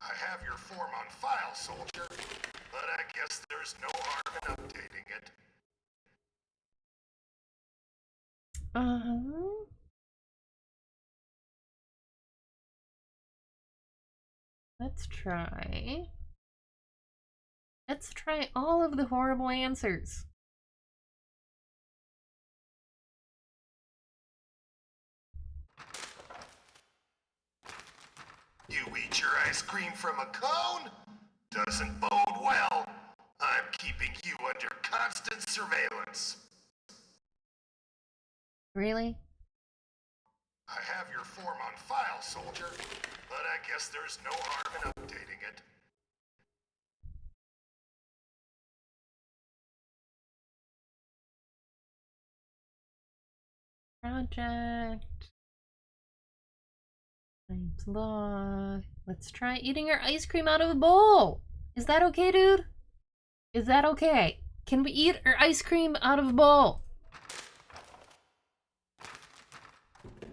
I have your form on file, soldier, but I guess there's no harm in updating it. Let's try. Let's try all of the horrible answers. You eat your ice cream from a cone? Doesn't bode well. I'm keeping you under constant surveillance. Really? I have your form on file, soldier, but I guess there's no harm in updating it. Project. Times log. Let's try eating your ice cream out of a bowl. Is that okay, dude? Is that okay? Can we eat our ice cream out of a bowl?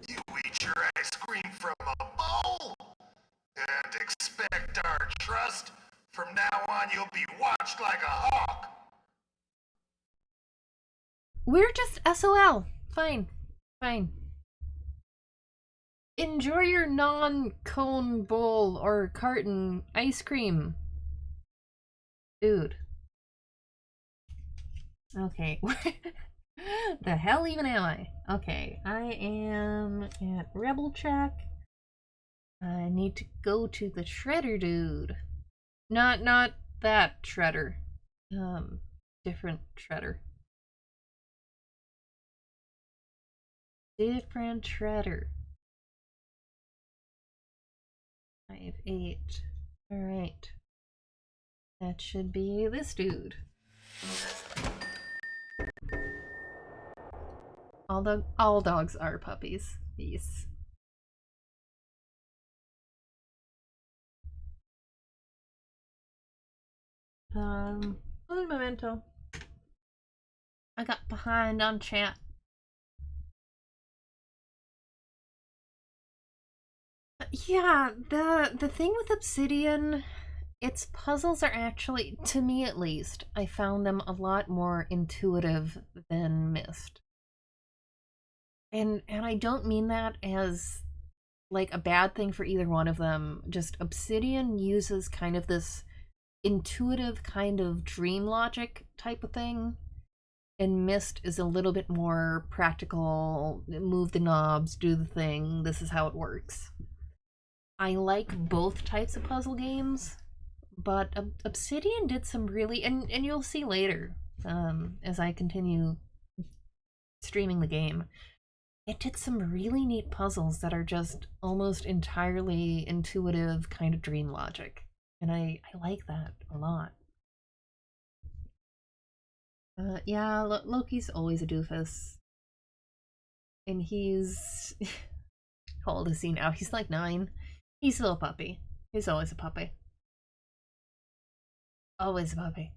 You eat your ice cream from a bowl? And expect our trust? From now on, you'll be watched like a hawk. We're just SOL. Fine. Fine. Enjoy your non-cone bowl or carton ice cream. Dude. Okay. The hell even am I? Okay, I am at Rebel Check. I need to go to the Shredder dude. Not that Shredder. Different Shredder. Different Shredder. 5, 8. Alright. That should be this dude. All dogs are puppies. Yes. Un momento. I got behind on chat. Yeah, the thing with Obsidian, its puzzles are actually, to me at least, I found them a lot more intuitive than Myst. And I don't mean that as like a bad thing for either one of them. Just Obsidian uses kind of this intuitive kind of dream logic type of thing, and Myst is a little bit more practical, move the knobs, do the thing, this is how it works. I like both types of puzzle games, but Obsidian did some really, and you'll see later, as I continue streaming the game, it did some really neat puzzles that are just almost entirely intuitive kind of dream logic. And I like that a lot. Yeah, Loki's always a doofus. And he's... How old is he now? He's like 9. He's still a puppy. He's always a puppy. Always a puppy.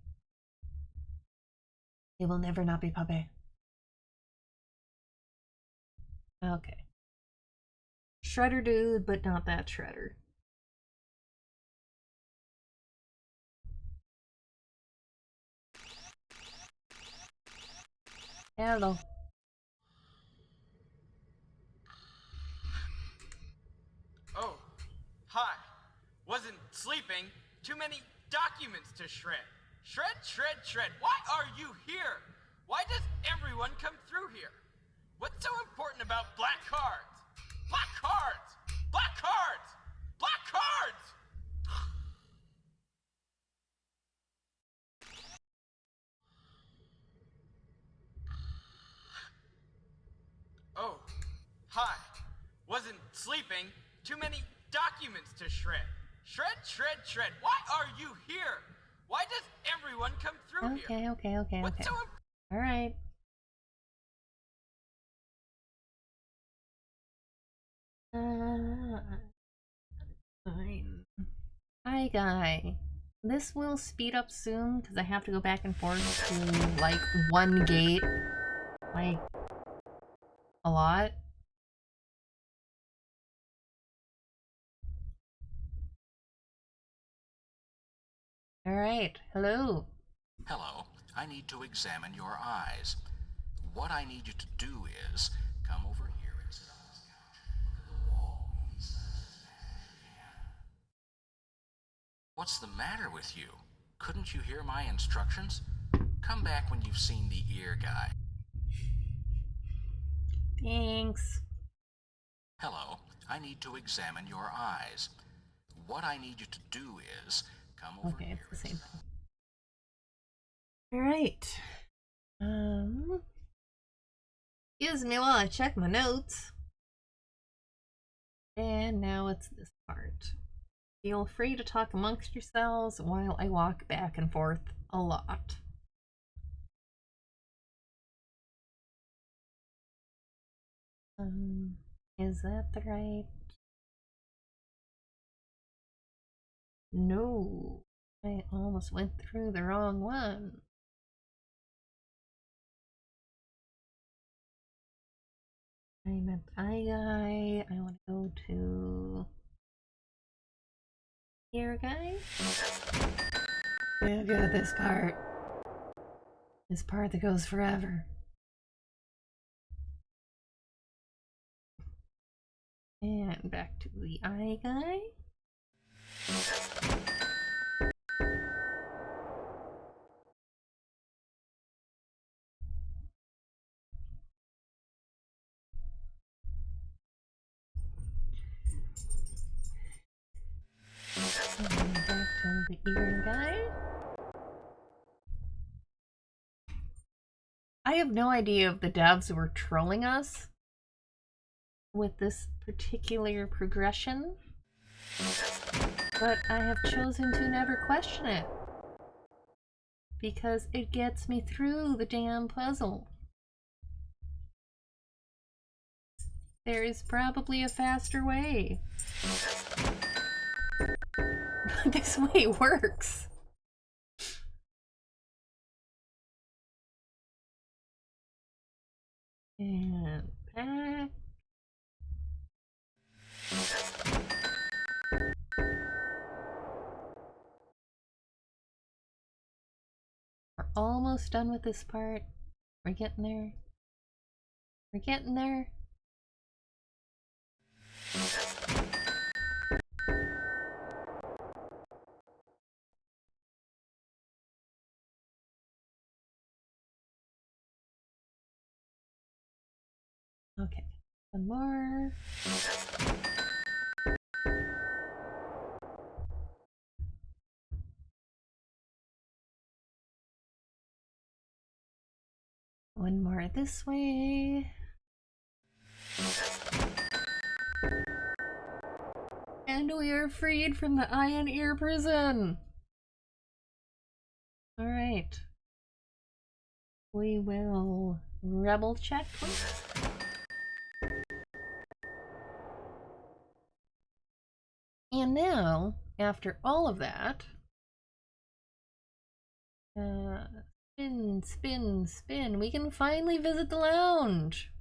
He will never not be puppy. Okay. Shredder dude, but not that Shredder. Hello. Oh, hi. Wasn't sleeping. Too many documents to shred. Shred, shred, shred. Why are you here? Why does everyone come through here? What's so important about black cards? Black cards! Black cards! Black cards! Oh, hi. Wasn't sleeping. Too many documents to shred. Shred, shred, shred. Why are you here? Why does everyone come through here? Okay. What's so Alright. Fine. Hi, guy. This will speed up soon because I have to go back and forth to like one gate, like a lot. Alright, hello. Hello. I need to examine your eyes. What I need you to do is come over here and sit on this couch. Look at the wall. What's the matter with you? Couldn't you hear my instructions? Come back when you've seen the ear guy. Thanks. Hello, I need to examine your eyes. What I need you to do is come over Okay, here. it's the same thing. Alright. Excuse me while I check my notes. And now it's this part. Feel free to talk amongst yourselves while I walk back and forth a lot. Is that the right? No, I almost went through the wrong one. I meant eye guy. I want to go to ear guy. Yeah, good. This part. This part that goes forever. And back to the eye guy. And back to the ear guy. I have no idea if the devs were trolling us with this particular progression, but I have chosen to never question it because it gets me through the damn puzzle. There is probably a faster way. But this way works. And back. We're almost done with this part. We're getting there. We're getting there. Okay, one more. One more this way. And we are freed from the eye and ear prison. Alright. We will rebel check, please. And now, after all of that, spin, spin, spin, we can finally visit the lounge.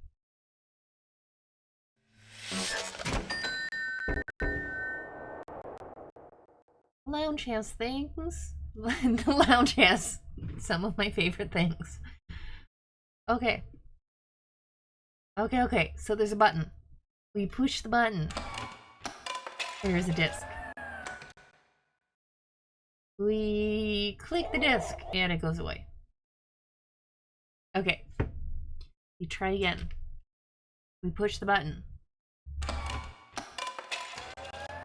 The lounge has things. The lounge has some of my favorite things. Okay. Okay, so there's a button. We push the button. There's a disc. We click the disc and it goes away. Okay. We try again. We push the button.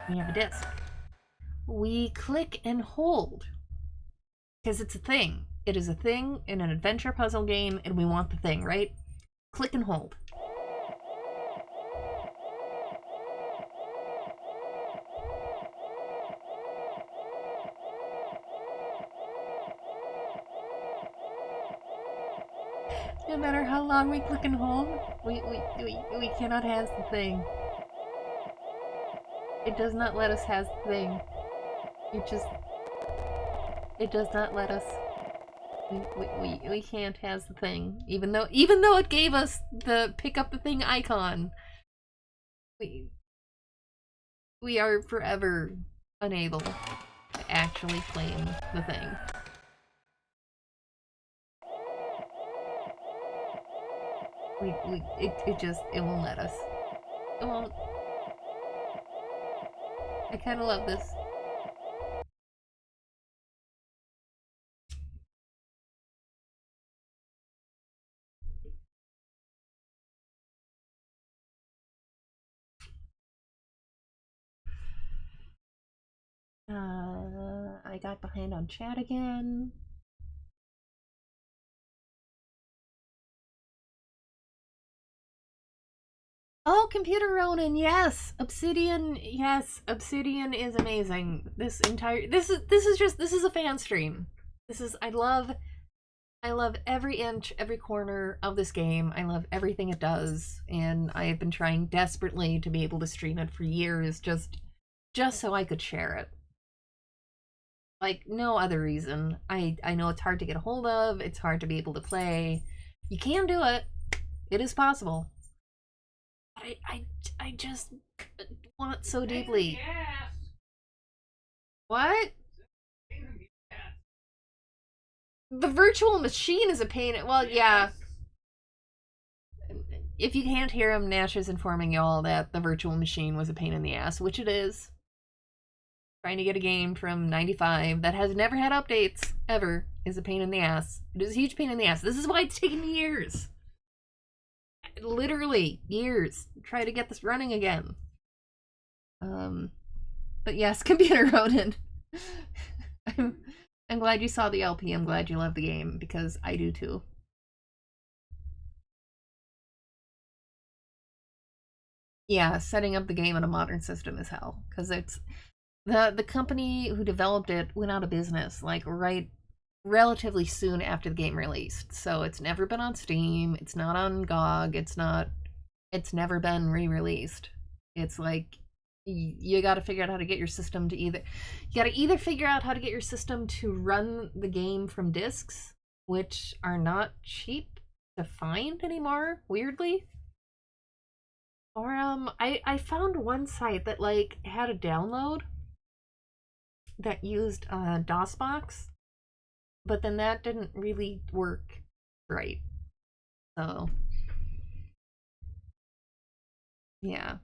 We have a disc. We click and hold. Because it's a thing. It is a thing in an adventure puzzle game and we want the thing, right? Click and hold. No matter how long we click and hold, we cannot has the thing. It does not let us has the thing. It does not let us. We can't has the thing. Even though it gave us the pick up the thing icon. We are forever unable to actually claim the thing. It won't let us. It won't. I kinda love this. I got behind on chat again. Oh, Computer Ronin, yes. Obsidian, yes. Obsidian is amazing. This is a fan stream. I love every inch, every corner of this game. I love everything it does, and I have been trying desperately to be able to stream it for years, just so I could share it. Like, no other reason. I know it's hard to get a hold of, it's hard to be able to play. You can do it. It is possible. I just want so deeply. What? The virtual machine is a pain. Well, yeah. If you can't hear him, Nash is informing y'all that the virtual machine was a pain in the ass, which it is. Trying to get a game from 95 that has never had updates, ever, is a pain in the ass. It is a huge pain in the ass. This is why it's taken me years. Literally, years. Try to get this running again. But yes, Computer Ronin. I'm glad you saw the LP. I'm glad you love the game, because I do too. Yeah, setting up the game on a modern system is hell, because it's the company who developed it went out of business like relatively soon after the game released. So it's never been on Steam, it's not on GOG, it's never been re-released. It's like you got to figure out how to get your system to either figure out how to get your system to run the game from discs, which are not cheap to find anymore, weirdly. Or I found one site that like had a download that used DOSBox, but then that didn't really work right. So yeah.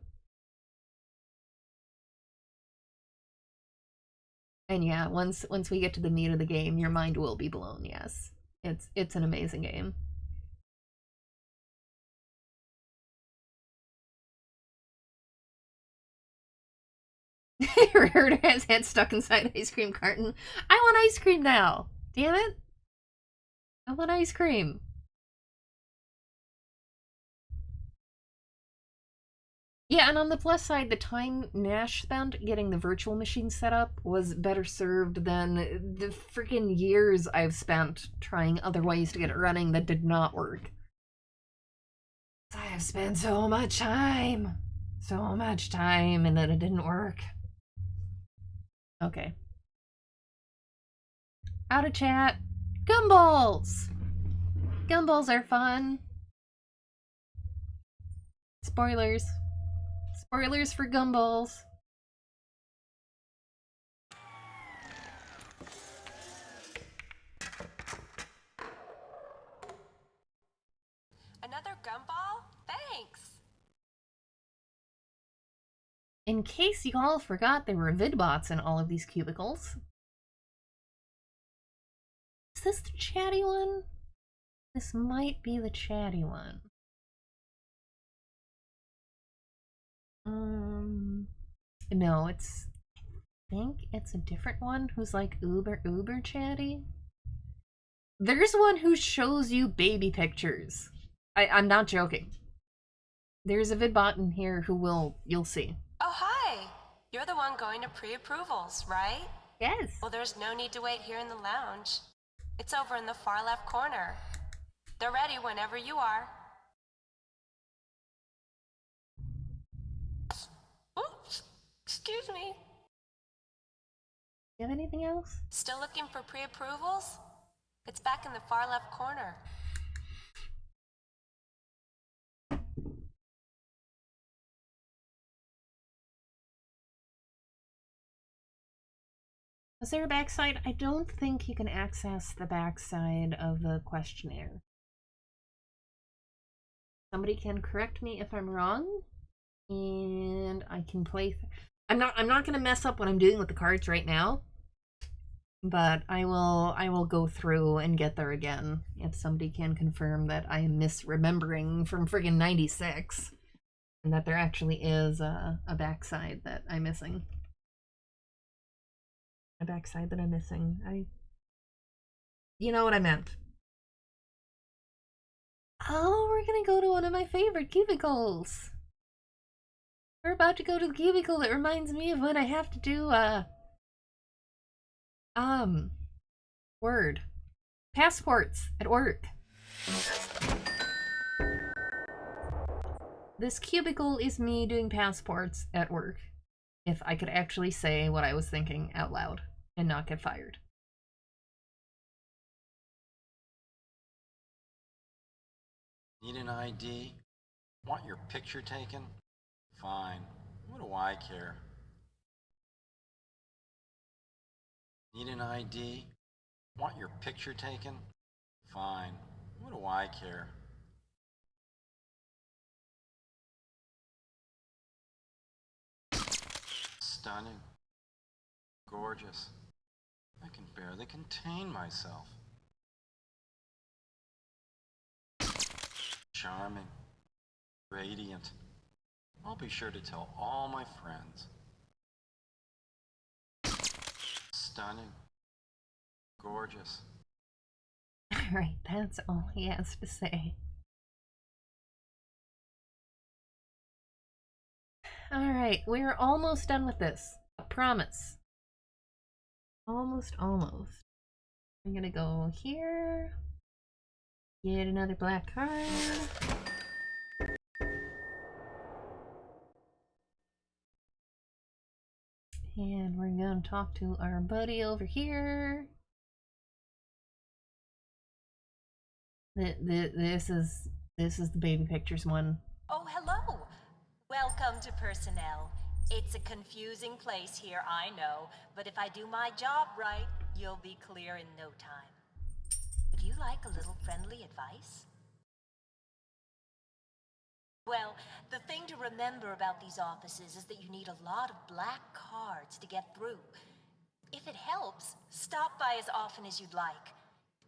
And yeah, once we get to the meat of the game, your mind will be blown. Yes, it's an amazing game. Herder has head stuck inside ice cream carton. I want ice cream now. Damn it! I want ice cream. Yeah, and on the plus side, the time Nash spent getting the virtual machine set up was better served than the freaking years I've spent trying other ways to get it running that did not work. I have spent so much time, and then it didn't work. Okay. Out of chat. Gumballs! Gumballs are fun. Spoilers. Spoilers for gumballs. Another gumball? Thanks! In case you all forgot, there were vidbots in all of these cubicles. Is this the chatty one? This might be the chatty one. No, I think it's a different one who's like uber chatty. There's one who shows you baby pictures. I'm not joking. There's a vidbot in here who you'll see. Oh, hi! You're the one going to pre-approvals, right? Yes. Well, there's no need to wait here in the lounge. It's over in the far left corner. They're ready whenever you are. Oops, excuse me. You have anything else? Still looking for pre-approvals? It's back in the far left corner. Is there a backside? I don't think you can access the backside of the questionnaire. Somebody can correct me if I'm wrong, and I can play. I'm not going to mess up what I'm doing with the cards right now, but I will go through and get there again if somebody can confirm that I am misremembering from friggin' 96, and that there actually is a backside that I'm missing. My backside that I'm missing. You know what I meant. Oh, we're gonna go to one of my favorite cubicles. We're about to go to the cubicle that reminds me of when I have to do, passports at work. This cubicle is me doing passports at work. If I could actually say what I was thinking out loud and not get fired. Need an ID? Want your picture taken? Fine. What do I care? Need an ID? Want your picture taken? Fine. What do I care? Stunning. Gorgeous. I can barely contain myself. Charming. Radiant. I'll be sure to tell all my friends. Stunning. Gorgeous. Alright, that's all he has to say. Alright, we're almost done with this. I promise. Almost. I'm gonna go here. Get another black card. And we're gonna talk to our buddy over here. This is the baby pictures one. Oh, hello. Welcome to personnel. It's a confusing place here, I know, but if I do my job right, you'll be clear in no time. Would you like a little friendly advice? Well, the thing to remember about these offices is that you need a lot of black cards to get through. If it helps, stop by as often as you'd like.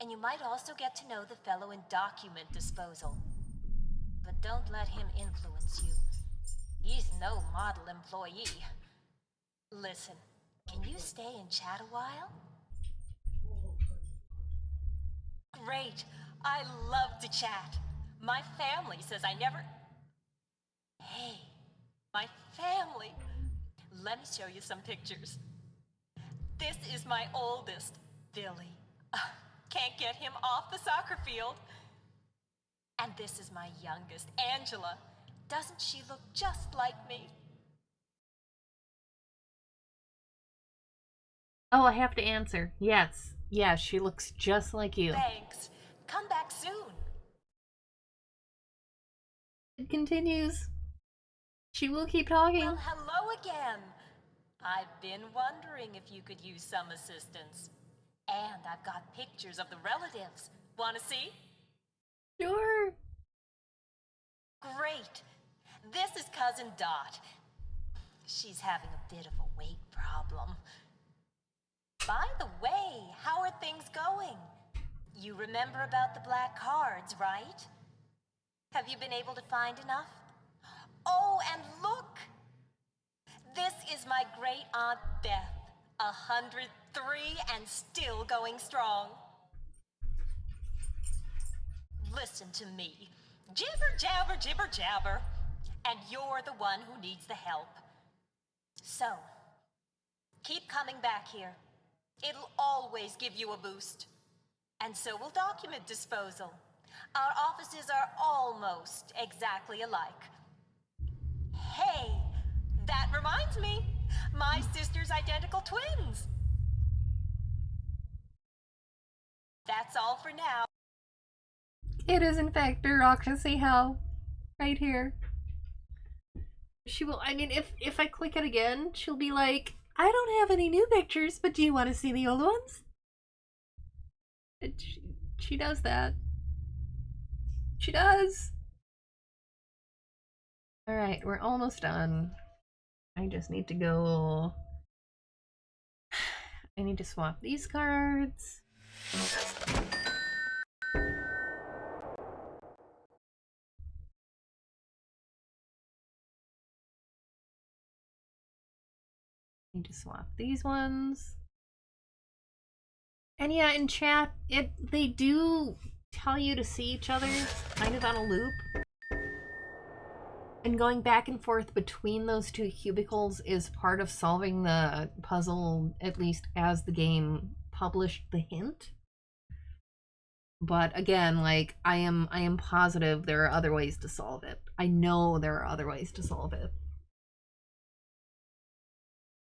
And you might also get to know the fellow in document disposal. But don't let him influence you. He's no model employee. Listen, can you stay and chat a while? Great. I love to chat. My family says I never... Hey, my family. Let me show you some pictures. This is my oldest, Billy. Can't get him off the soccer field. And this is my youngest, Angela. Doesn't she look just like me? Oh, I have to answer. Yes. Yeah, she looks just like you. Thanks. Come back soon. It continues. She will keep talking. Well, hello again. I've been wondering if you could use some assistance. And I've got pictures of the relatives. Want to see? Sure. Great. This is Cousin Dot. She's having a bit of a weight problem. By the way, how are things going? You remember about the black cards, right? Have you been able to find enough? Oh, and look! This is my great Aunt Beth, 103 and still going strong. Listen to me. Jibber jabber, jibber jabber. And you're the one who needs the help. So, keep coming back here. It'll always give you a boost. And so will document disposal. Our offices are almost exactly alike. Hey, that reminds me. My sister's identical twins. That's all for now. It is in fact bureaucracy hell. Right here. She will, I mean, if I click it again, she'll be like, I don't have any new pictures, but do you want to see the old ones? She does that. She does. Alright, we're almost done. I just need to go... I need to swap these cards. Need to swap these ones. And yeah, in chat, they do tell you to see each other kind of on a loop. And going back and forth between those two cubicles is part of solving the puzzle, at least as the game published the hint. But again, like, I am positive there are other ways to solve it. I know there are other ways to solve it.